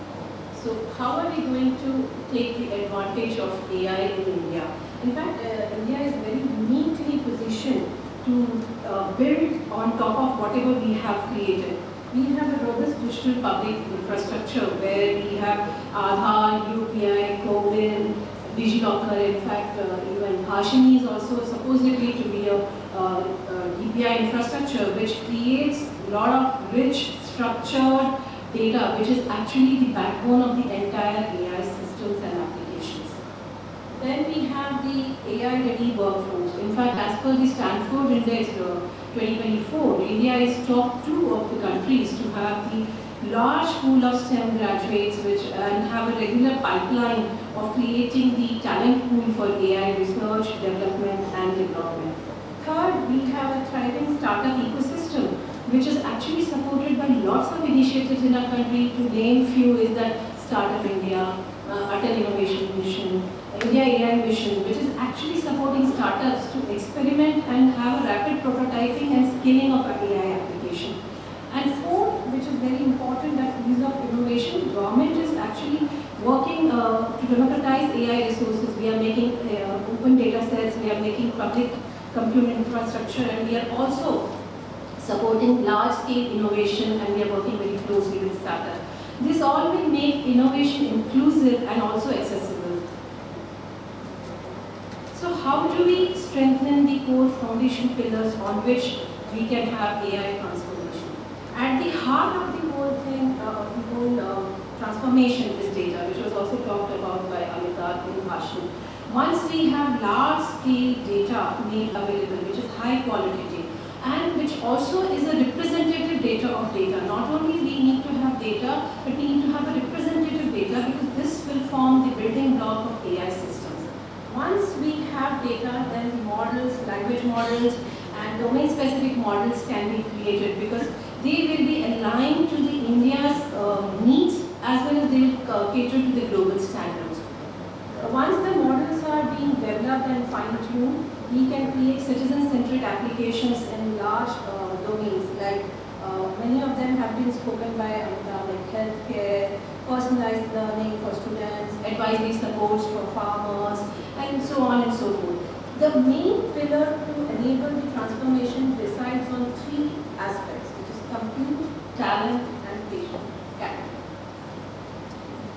So how are we going to take the advantage of AI in India? In fact, India is very uniquely positioned to build on top of whatever we have created. We have a robust digital public infrastructure where we have Aadhaar, UPI, CoWIN, DigiLocker. In fact, even Hashini is also supposedly to be a DPI infrastructure which creates a lot of rich, structured data, which is actually the backbone of the entire AI systems and applications. Then we have the AI-ready workforce. In fact, as per the Stanford Index 2024, India is top 2 of the countries to have the large pool of STEM graduates and have a regular pipeline of creating the talent pool for AI research, development and deployment. Third, we have a thriving startup ecosystem which is actually supported by lots of initiatives in our country. To name few is that Startup India, Atal Innovation Mission, India AI Mission, which is actually supporting startups to experiment and have a rapid prototyping and scaling of our AI application. And fourth, which is very important, that ease of innovation, government is actually working to democratize AI resources. We are making open data sets, we are making public compute infrastructure, and we are also supporting large-scale innovation, and we are working very closely with startups. This all will make innovation inclusive and also accessible. So how do we strengthen the core foundation pillars on which we can have AI transformation? At the heart of the whole thing, transformation is data, which was also talked about by Amitabh in Bhashan. Once we have large-scale data made available, which is high-quality data, and which also is a representative data of data. Not only we need to have data, but we need to have a representative data, because this will form the building block of AI systems. Once we have data, then the models, language models, and domain-specific models can be created, because they will be aligned to the India's needs, as well as they will cater to the global standards. Once the models are being developed and fine-tuned, we can create citizen-centric applications in large domains, like many of them have been spoken by Amitabh, like healthcare, personalized learning for students, advisory supports for farmers, and so on and so forth. The main pillar to enable the transformation resides on 3 aspects, which is compute, talent, and patient capital.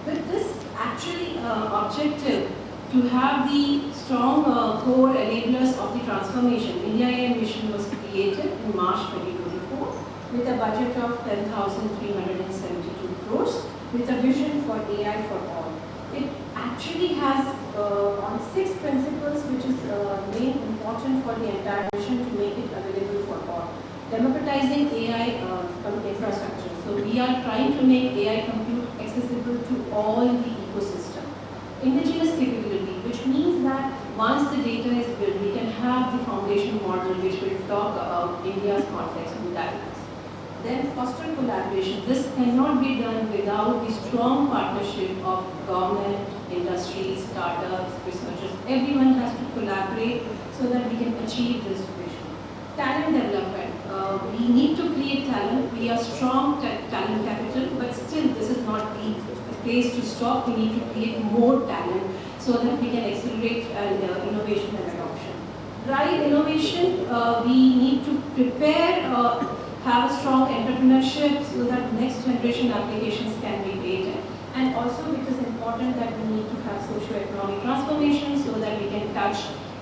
With this actually objective to have the strong core enablers of the transformation, India AI Mission was created in March 2024 with a budget of 10,372 crores with a vision for AI for all. It actually has on 6 principles, which is main important for the entire mission to make it available for all. Democratizing AI infrastructure. So we are trying to make AI compute accessible to all the ecosystem. Indigenous capability, which means that once the data is built, we can have the foundation model which will talk about India's context and dynamics. Then foster collaboration. This cannot be done without the strong partnership of government, industry, startups, researchers. Everyone has to collaborate so that we can achieve this vision. Talent development. We need to create talent. We are strong talent capital, but still this is not the place to stop. We need to create more talent so that we can accelerate innovation and adoption. Drive innovation. We need to prepare, have a strong entrepreneurship so that next generation applications can be created. And also it is important that we need to have socio-economic transformation so that we can touch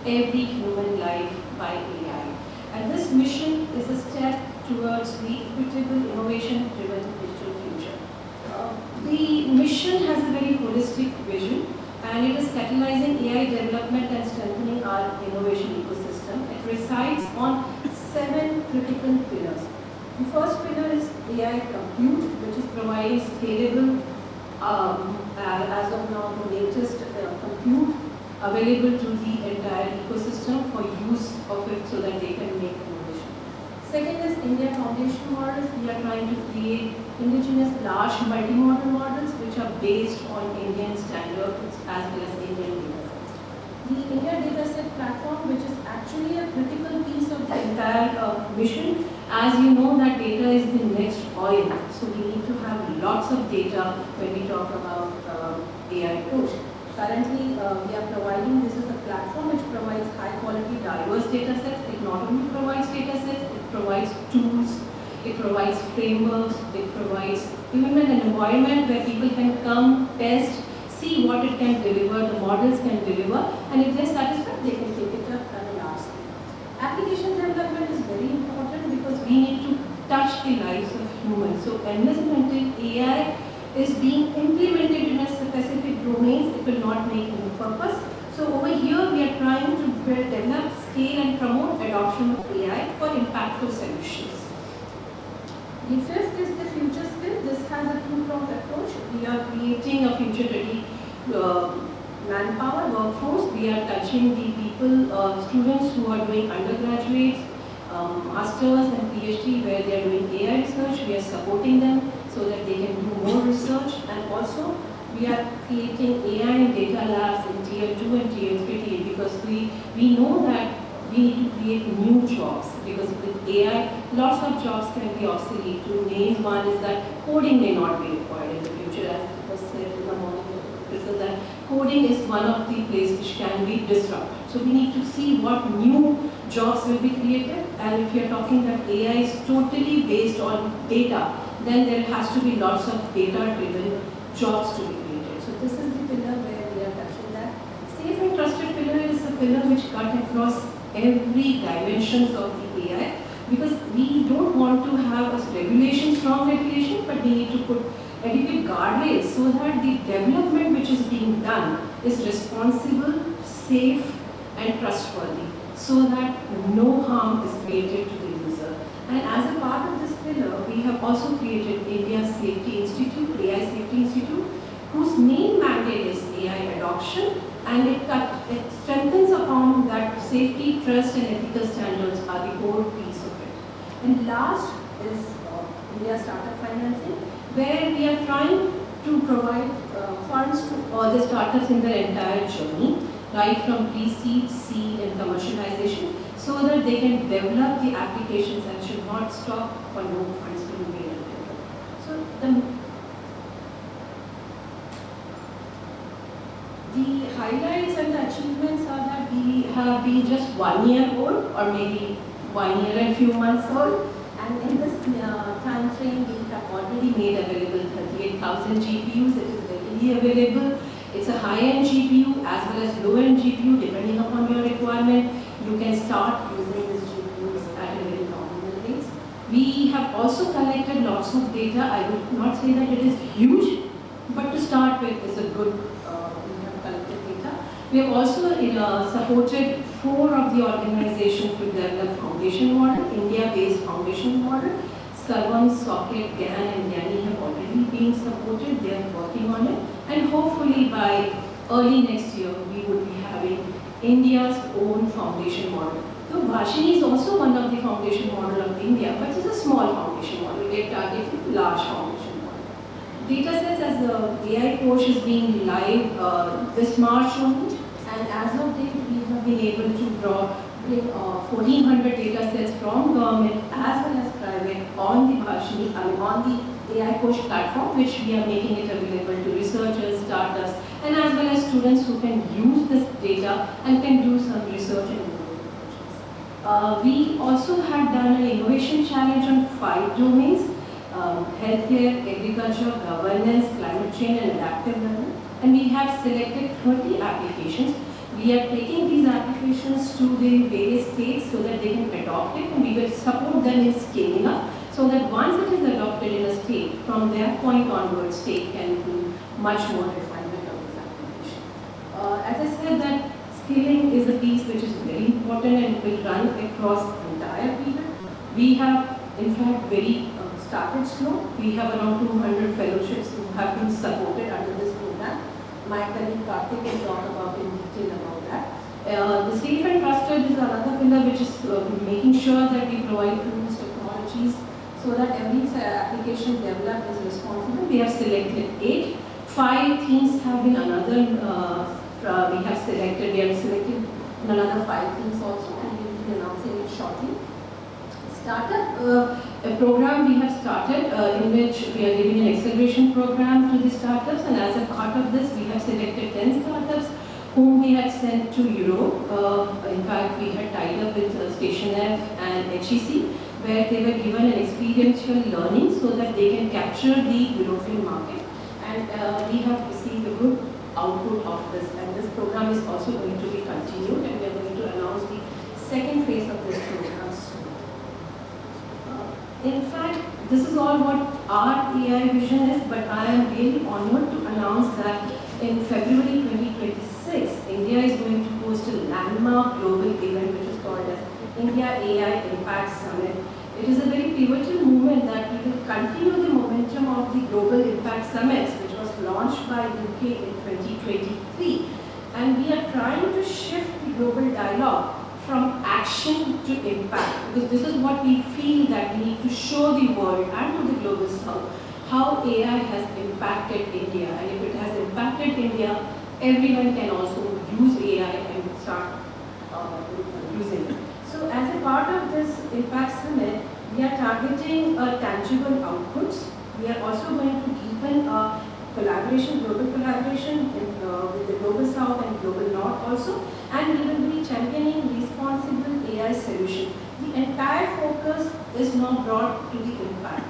every human life by AI. And this mission is a step towards the equitable, innovation-driven digital future. The mission has a very holistic vision, and it is catalyzing AI development and strengthening our innovation ecosystem. It resides on 7 critical pillars. The first pillar is AI compute, which is providing scalable, as of now, the latest compute available to the entire ecosystem for use of it so that they can make innovation. Second is India foundation models. We are trying to create indigenous large multimodal models which are based on Indian standards as well as Indian data sets. The India dataset platform, which is actually a critical piece of the entire mission. As you know, that data is the next oil, so we need to have lots of data when we talk about AI approach. Currently, we are providing, this is a platform which provides high quality diverse data sets. It not only provides data sets, it provides tools, it provides frameworks, it provides even an environment where people can come, test, see what it can deliver, the models can deliver, and if they're satisfied, they can take it up at a large scale. Application development is very important because we need to touch the lives of humans. So unless and until AI is being implemented in a specific domains, it will not make any purpose. So over here, we are trying to develop, scale and promote adoption of AI for impactful solutions. The fifth is the future skill. This has a two-pronged approach. We are creating a future-ready manpower workforce. We are touching the people, students who are doing undergraduates, masters and PhD where they are doing AI research. We are supporting them so that they can do more research, and also we are creating AI and data labs in Tier 2 and Tier 3 TA because we know that we need to create new jobs because with AI, lots of jobs can be obsolete. To name one is that coding may not be required in the future, as was said in the morning. So that coding is one of the places which can be disrupted. So we need to see what new jobs will be created, and if you are talking that AI is totally based on data, then there has to be lots of data-driven jobs to be created. So this is the pillar where we are touching that. Safe and trusted pillar is a pillar which cuts across every dimensions of the AI, because we don't want to have a regulation, strong regulation, but we need to put adequate guardrails so that the development which is being done is responsible, safe and trustworthy, so that no harm is created to the user. And as a part of this pillar, we have also created India's Safety Institute, AI Safety Institute, whose main mandate is AI adoption, and it strengthens upon that safety, trust and ethical standards are the core piece of it. And last is India Startup Financing, where we are trying to provide funds to all the startups in their entire journey, right from pre-seed, seed and commercialization, so that they can develop the applications and should not stop for no funds being made available. So the highlights and the achievements are that we have been just 1 year old, or maybe 1 year and few months old, and in this time frame we have already made available 38,000 GPUs. It is readily available. It's a high-end GPU as well as low-end GPU, depending upon your requirement. You can start using these GPUs at a very nominal rates. We have also collected lots of data. I would not say that it is huge, but to start with, it's a good. We have collected data. We have also supported 4 of the organizations to develop foundation model, India-based foundation model. Sarvan, Socket, GAN and GANI have already been supported. They are working on it. And hopefully by early next year, we would be having India's own foundation model. So Bhashini is also one of the foundation model of India, but it's a small foundation model. We are targeting large foundation model. Datasets as the AI course is being live this March only, and as of date, we have been able to bring 1,400 datasets from government as well as private on the Bhashini, on the AI course platform, which we are making it available to researchers, startups, and as well as students who can use this data and can do some research and projects. We also had done an innovation challenge on 5 domains: healthcare, agriculture, governance, climate change, and adaptive learning. And we have selected 30 applications. We are taking these applications to the various states so that they can adopt it, and we will support them in scaling up, so that once it is adopted in a state, from that point onwards, state can do much more refinement of this application. As I said, that scaling is a piece which is very important and will run across the entire period. We have, in fact, started slow. We have around 200 fellowships who have been supported under this program. My colleague Karthik will talk about in detail about that. The safe and trusted is another pillar which is making sure that we provide tools, technologies, so that every application developed is responsible. We have selected 8. 5 themes have been we have selected another 5 themes also, and we will be announcing it shortly. Startup, a program we have started in which we are giving an acceleration program to the startups, and as a part of this we have selected 10 startups whom we had sent to Europe. In fact, we had tied up with Station F and HEC, where they were given an experiential learning so that they can capture the European market. And we have received a good output of this, and this program is also going to be continued, and we are going to announce the second phase of this program soon. In fact, this is all what our AI vision is, but I am really honored to announce that in February 2026, India is going to host a landmark global event which is called as India AI Impact Summit. It is a very pivotal movement that we will continue the momentum of the Global Impact Summits, which was launched by UK in 2023. And we are trying to shift the global dialogue from action to impact, because this is what we feel that we need to show the world and to the global south how AI has impacted India. And if it has impacted India, everyone can also use AI and start using it. So as a part of this Impact Summit, we are targeting tangible outputs. We are also going to deepen collaboration, global collaboration with the global south and global north also, and we will be championing responsible AI solution. The entire focus is now brought to the impact.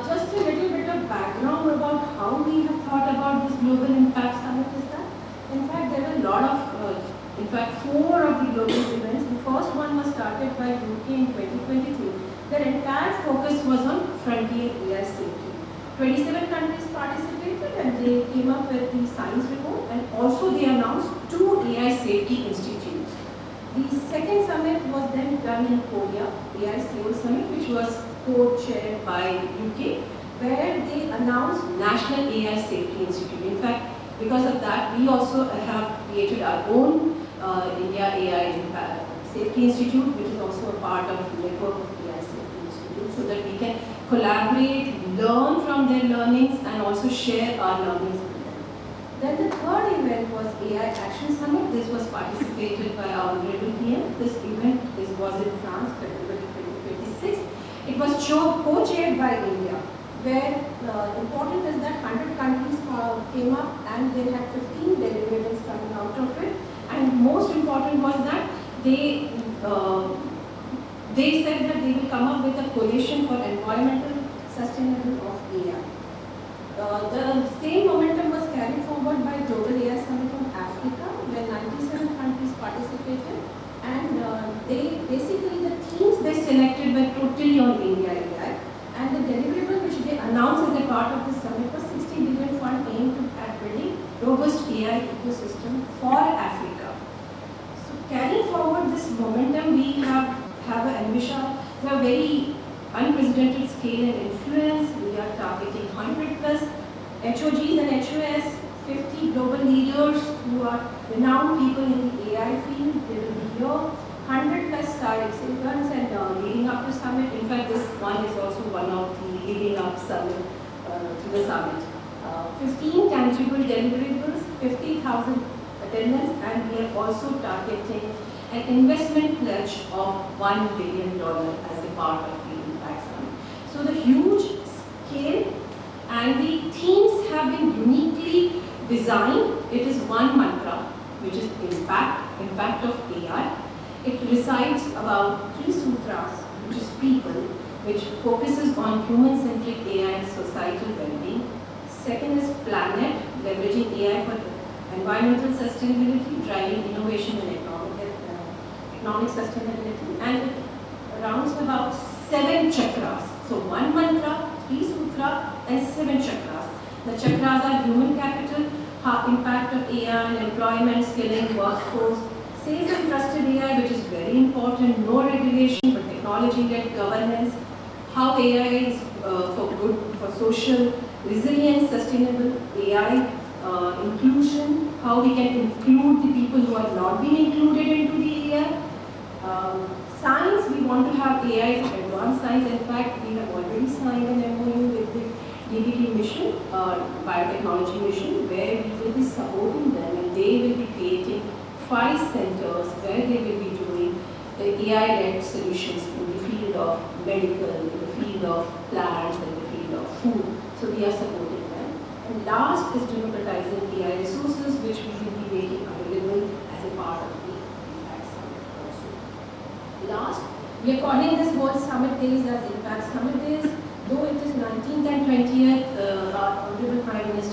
Just a little bit of background about how we have thought about this Global Impact Summit is that, in fact, there were a lot of, in fact, 4 of the global events. The first one was started by UK in 2022. Their entire focus was on frontier AI safety. 27 countries participated and they came up with the science report, and also they announced 2 AI safety institutes. The second summit was then done in Korea, AI Seoul Summit, which was co-chaired by UK, where they announced National AI Safety Institute. In fact, because of that, we also have created our own India AI Safety Institute, which is also a part of the network of AI Safety Institute, so that we can collaborate, learn from their learnings, and also share our learnings with them. Then the third event was AI Action Summit. This was participated by our Honorable PM. This event was in France, February 2026. It was co-chaired by India, where important is that 100 countries came up and they had 15 deliverables coming out of it. And most important was that they said that they will come up with a coalition for environmental sustainability of AI. The same momentum was carried forward by Global AI Summit on Africa, where 97 countries participated, and basically the themes they selected were totally on India AI, and the deliverable which they announced as a part of the summit was 60 billion fund aimed at building robust AI ecosystem for Africa. So carrying forward this momentum, we have an ambition, we have very unprecedented scale and influence. We are targeting 100 plus HOGs and HOS, 50 global leaders who are renowned people in the AI field. They will be here. 100 plus sites, events and leading up to summit. In fact, this one is also one of the leading up summit to the summit. 15 tangible deliverables, 50,000 attendance, and we are also targeting an investment pledge of $1 billion as a part of the Impact Summit. So the huge scale and the themes have been uniquely designed. It is one mantra, which is impact of AI. It recites about 3 sutras, which is people, which focuses on human-centric AI and societal well-being. Second is planet, leveraging AI for environmental sustainability, driving innovation and economic sustainability. And it rounds about 7 chakras. So 1 mantra, 3 sutra, and 7 chakras. The chakras are human capital, impact of AI and employment, skilling, workforce, safe and trusted AI, which is very important, no regulation but technology-led governance, how AI is for good, for social, resilience, sustainable AI, inclusion, how we can include the people who have not been included into the AI. Science, we want to have AI for advanced science. In fact, we have already signed an MOU with the DBT mission, biotechnology mission, where we will be supporting them and they will be creating 5 centers where they will be doing the AI-led solutions in the field of medical, in the field of plants, in the field of food. So we are supporting them. And last is democratizing AI resources, which we will be making available as a part of the Impact Summit also. Last, we are calling this whole summit days as Impact Summit Days. Though it is 19th and 20th, our Honorable Prime Minister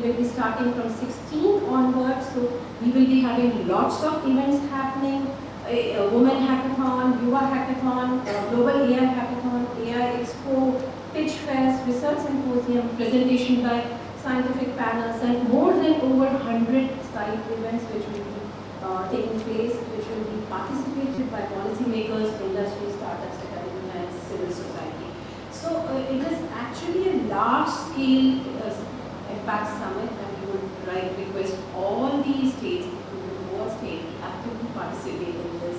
will be starting from 16 onwards. So we will be having lots of events happening. A women hackathon, Yuva hackathon, global AI hackathon, AI expo, pitch fest, research symposium, presentation by scientific panels, and more than over 100 side events which will be taking place, which will be participated by policymakers, industry, startups, academia, and civil society. So it is actually a large-scale impact summit, and we would request all the states, including Goa state, to actively participate in this,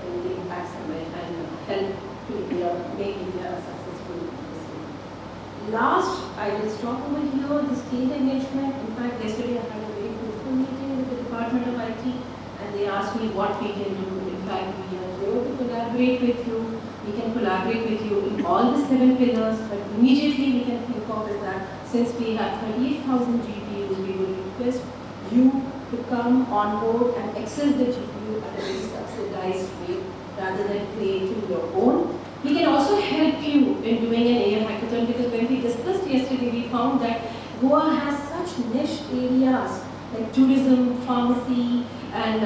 in the impact summit, and help to make India a successful city. Last, I will stop over here, the state engagement. In fact, yesterday I had a very fruitful meeting with the Department of IT, and they asked me what we can do. In fact, we are here to collaborate with you. We can collaborate with you in all the 7 pillars, but immediately we can think of is that since we have 38,000 GPUs, we will request you to come on board and access the GPU at a very subsidized rate rather than creating your own. We can also help you in doing an AI hackathon, because when we discussed yesterday, we found that Goa has such niche areas like tourism, pharmacy, and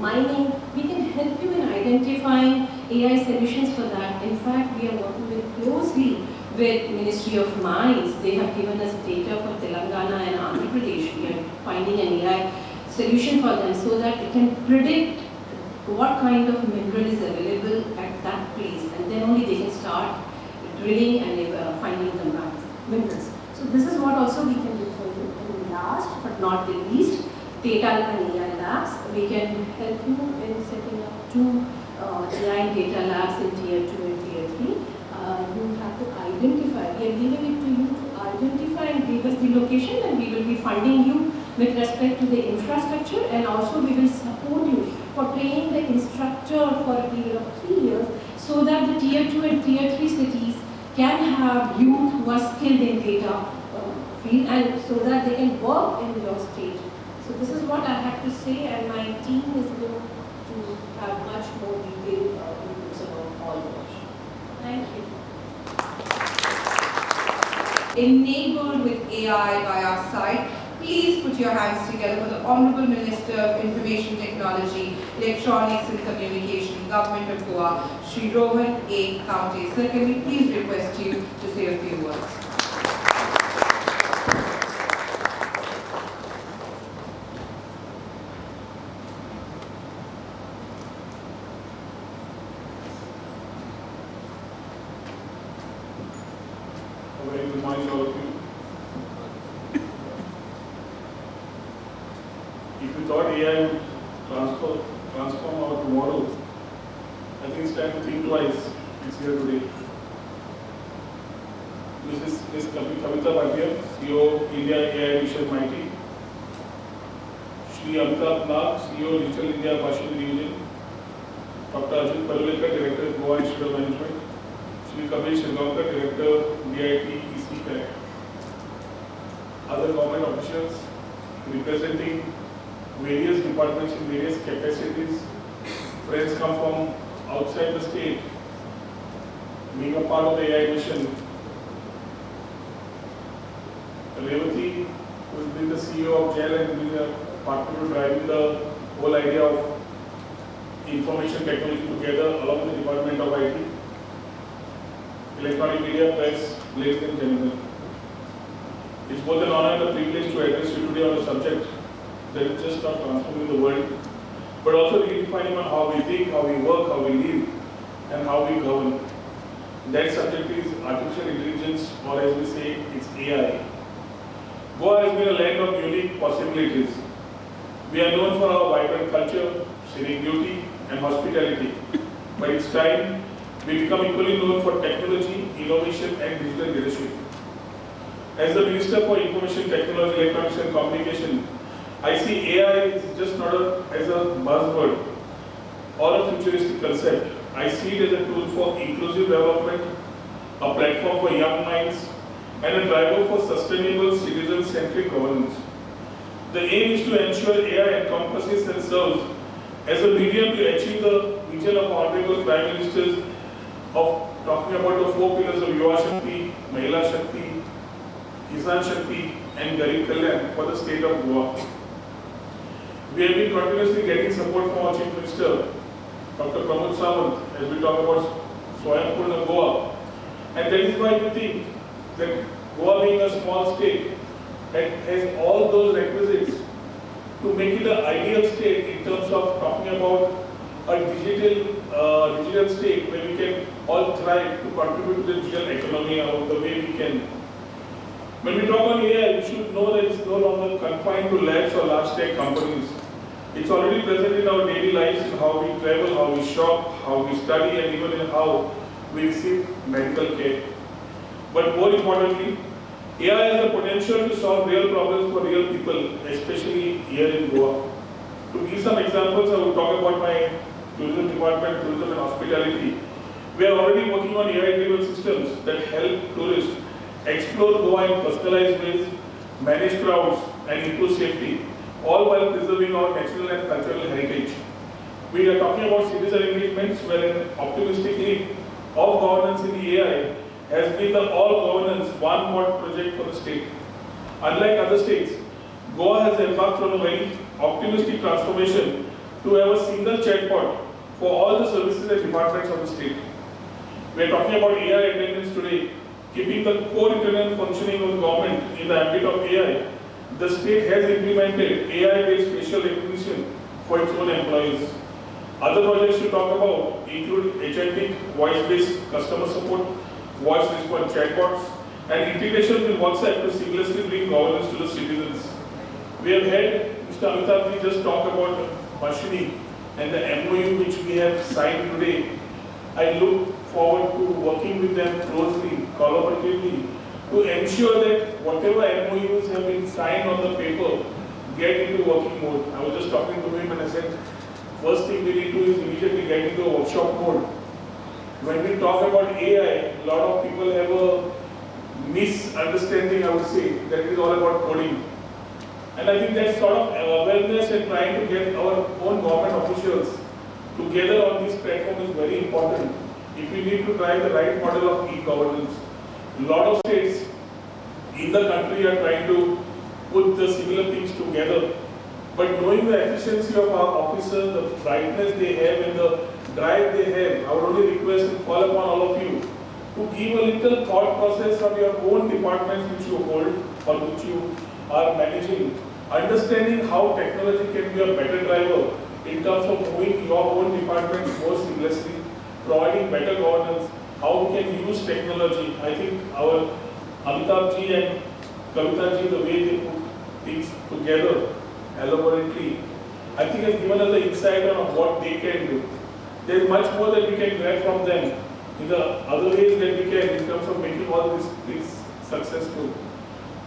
mining. We can help you in identifying AI solutions for that. In fact, we are working very closely with Ministry of Mines. They have given us data for Telangana and Andhra Pradesh. We are finding an AI solution for them so that it can predict what kind of mineral is available at that place, and then only they can start drilling and finding the minerals. So this is what also we can do for you. And last but not the least, data and AI labs. We can help you in setting up 2 AI data labs in tier 2 and tier 3. You have to identify. We are giving it to you to identify and give us the location, and we will be funding you with respect to the infrastructure, and also we will support you for training the instructor for a period of 3 years, so that the tier 2 and tier 3 cities can have youth who are skilled in data field, and so that they can work in your state. So this is what I have to say, and my team is going to have much more detailed inputs about all of this. Thank you. Enabled with AI by our side, please put your hands together for the Honorable Minister of Information Technology, Electronics and Communication, Government of Goa, Shri Rohan A. Kaunte. Sir, can we please request you to say a few words? A very good morning to all of you. If you thought AI would transform our tomorrow, I think it's time to think twice. It's here today. This is Ms. Kavita Bhatia, CEO India AI Mission Mighty. Shri Amitabh Nag, CEO Digital India Partial Division. Dr. Ajit Parulekar, Director Goa Institute of Management. Shri Kabir Shirgaonkar, Director DIT EC. Other government officials representing various departments in various capacities. Friends come from outside the state, being a part of the AI mission. Revati, who has been the CEO of GEL and been a partner to driving the whole idea of information technology together along with the Department of IT. Electronic media, press, ladies and gentlemen. It's both an honor and a privilege to address you today on a subject that is just not transforming the world, but also redefining on how we think, how we work, how we live, and how we govern. That subject is artificial intelligence, or as we say, it's AI. Goa has been a land of unique possibilities. We are known for our vibrant culture, scenic beauty, and hospitality. But it's time we become equally known for technology, innovation, and digital leadership. As the Minister for Information Technology, Electronics and Communication, I see AI is just not as a buzzword or a futuristic concept. I see it as a tool for inclusive development, a platform for young minds, and a driver for sustainable citizen-centric governance. The aim is to ensure AI encompasses and serves as a medium to achieve the vision of Honorable Prime Ministers of talking about the 4 pillars of Yuva Shakti, Mahila Shakti, Kisan Shakti, and Garib Kalyan for the state of Goa. We have been continuously getting support from our Chief Minister, Dr. Pramod Sawant, as we talk about Swayam Goa. And that is why we think that Goa, being a small state, that has all those requisites to make it an ideal state in terms of talking about a digital state where we can all thrive to contribute to the digital economy or the way we can. When we talk on AI, we should know that it's no longer confined to labs or large tech companies. It's already present in our daily lives, in how we travel, how we shop, how we study, and even in how we receive medical care. But more importantly, AI has the potential to solve real problems for real people, especially here in Goa. To give some examples, I will talk about my tourism department, tourism and hospitality. We are already working on AI-driven systems that help tourists explore Goa in personalized ways, manage crowds, and improve safety, all while preserving our natural and cultural heritage. We are talking about citizen engagements where an optimistic leap of governance in the AI has been the all-governance one-pot project for the state. Unlike other states, Goa has embarked on a very optimistic transformation to have a single chatbot for all the services and departments of the state. We are talking about AI attendance today, keeping the core internal functioning of the government in the ambit of AI. The state has implemented AI-based facial recognition for its own employees. Other projects to talk about include agentic voice-based customer support, voice response chatbots, and integration with WhatsApp to seamlessly bring governance to the citizens. We have had Mr. Amitabh ji just talk about Mashini and the MOU which we have signed today. I look forward to working with them closely, collaboratively, to ensure that whatever MOUs have been signed on the paper get into working mode. I was just talking to him and I said, first thing we need to do is immediately get into a workshop mode. When we talk about AI, a lot of people have a misunderstanding, I would say, that it is all about coding. And I think that sort of awareness and trying to get our own government officials together on this platform is very important if we need to drive the right model of e-governance. A lot of states in the country are trying to put the similar things together. But knowing the efficiency of our officers, the brightness they have and the drive they have, I would only request and call upon all of you to give a little thought process on your own departments which you hold or which you are managing. Understanding how technology can be a better driver in terms of moving your own departments more seamlessly, providing better governance, how we can use technology. I think our Amitabh ji and Kavita ji, the way they put things together elaborately, I think has given us the insight on what they can do. There is much more that we can grab from them in the other ways that we can in terms of making all these things successful.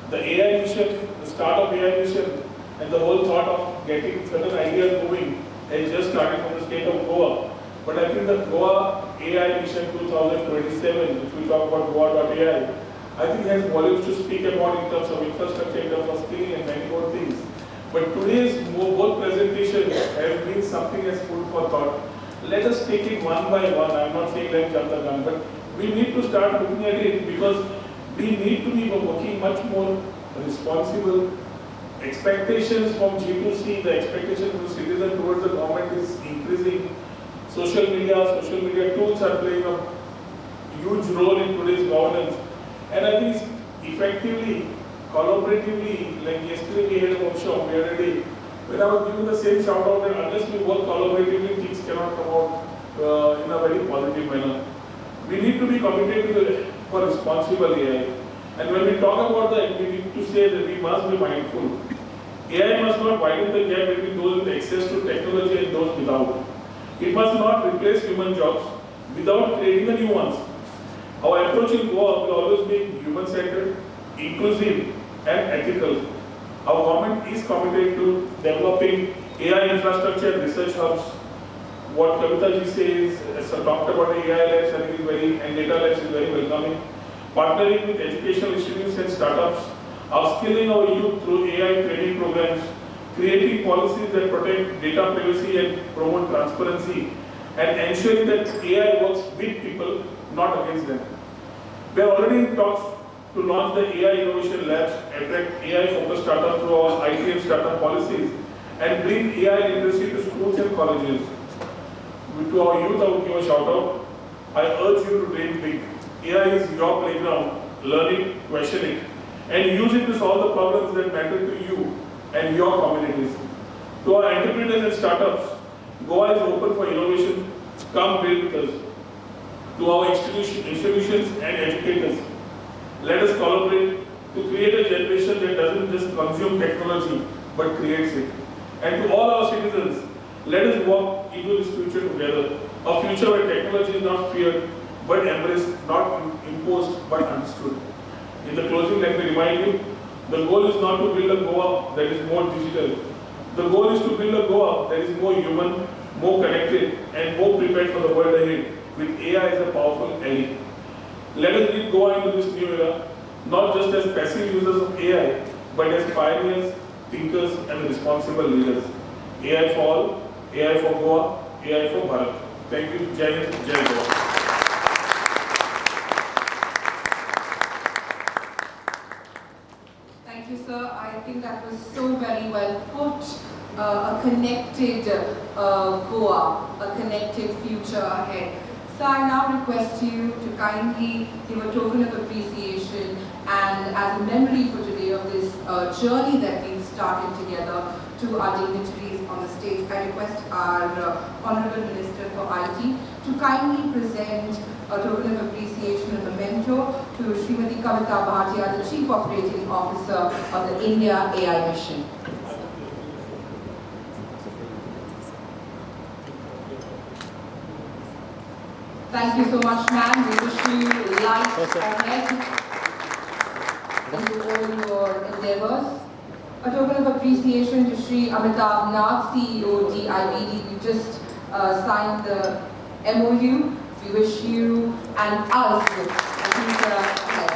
The AI mission, the start of AI mission, and the whole thought of getting certain ideas moving has just started from the state of Goa. But I think the Goa AI Mission 2027, which we talk about Goa.ai, I think has volumes to speak about in terms of infrastructure, in terms of skilling and many more things. But today's both presentations have been something as food for thought. Let us take it one by one. I'm not saying like jump the gun, but we need to start looking at it because we need to be working much more responsible. Expectations from G2C, the expectation from the citizen towards the government is increasing. Social media tools are playing a huge role in today's governance. And I think effectively, collaboratively, like yesterday we had a workshop the other day, where I was giving the same shout out that unless we work collaboratively, things cannot come out in a very positive manner. We need to be committed for responsible AI. And when we talk about that, we need to say that we must be mindful. AI must not widen the gap between those with access to technology and those without. It must not replace human jobs without creating the new ones. Our approach in Goa will always be human-centered, inclusive, and ethical. Our government is committed to developing AI infrastructure and research hubs. What Kavita ji says, as I talked about the AI labs, I think is very, and data labs is very welcoming. Partnering with educational institutes and startups, upskilling our youth through AI training programs, creating policies that protect data privacy and promote transparency, and ensuring that AI works with people, not against them. We are already in talks to launch the AI Innovation Labs, attract AI-focused startups through our IT and startup policies, and bring AI literacy to schools and colleges. To our youth, I would give a shout out. I urge you to dream big. AI is your playground. Learn it, question it, and use it to solve the problems that matter to you and your communities. To our entrepreneurs and startups, Goa is open for innovation. Come build with us. To our institutions and educators, let us collaborate to create a generation that doesn't just consume technology but creates it. And to all our citizens, let us walk into this future together. A future where technology is not feared but embraced, not imposed but understood. In the closing, let me remind you, the goal is not to build a Goa that is more digital. The goal is to build a Goa that is more human, more connected, and more prepared for the world ahead, with AI as a powerful ally. Let us lead Goa into this new era, not just as passive users of AI, but as pioneers, thinkers, and responsible leaders. AI for all, AI for Goa, AI for Bharat. Thank you. Jai Hind, Jai Goa. Thank you, sir. I think that was so very well put. A connected Goa, a connected future ahead. So I now request you to kindly give a token of appreciation and as a memory for today of this journey that we've started together to our dignitaries on the stage. I request our Honorable Minister for IT to kindly present a token of appreciation and memento to Srimati Kavita Bhatia, the Chief Operating Officer of the India AI Mission. Thank you so much, ma'am. We wish you life ahead into all your endeavors. A token of appreciation to Sri Amitabh Nath, CEO DIBD. We just signed the MOU. We wish you and us a future ahead.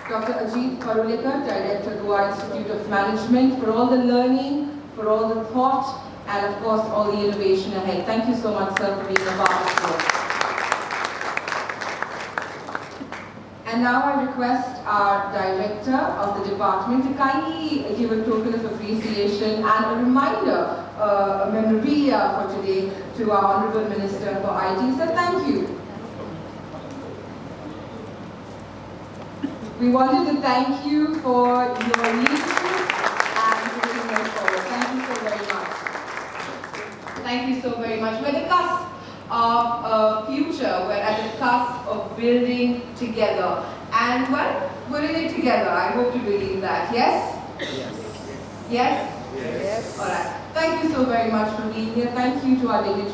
Dr. Ajit Parulekar, Director, Goa Institute of Management, for all the learning, for all the thought, and of course all the innovation ahead. Thank you so much, sir, for being a part of this. And now I request our Director of the department to kindly give a token of appreciation and a reminder, a memorabilia for today to our Honorable Minister for IT. So thank you. We wanted to thank you for your leadership and pushing us forward. Thank you so very much. Thank you so very much. We're at the cusp of a future. We're at the cusp of building together. And well, we're in it together. I hope you believe that. Yes? Yes. Yes? Yes. All right. Thank you so very much for being here. Thank you to our dignitaries.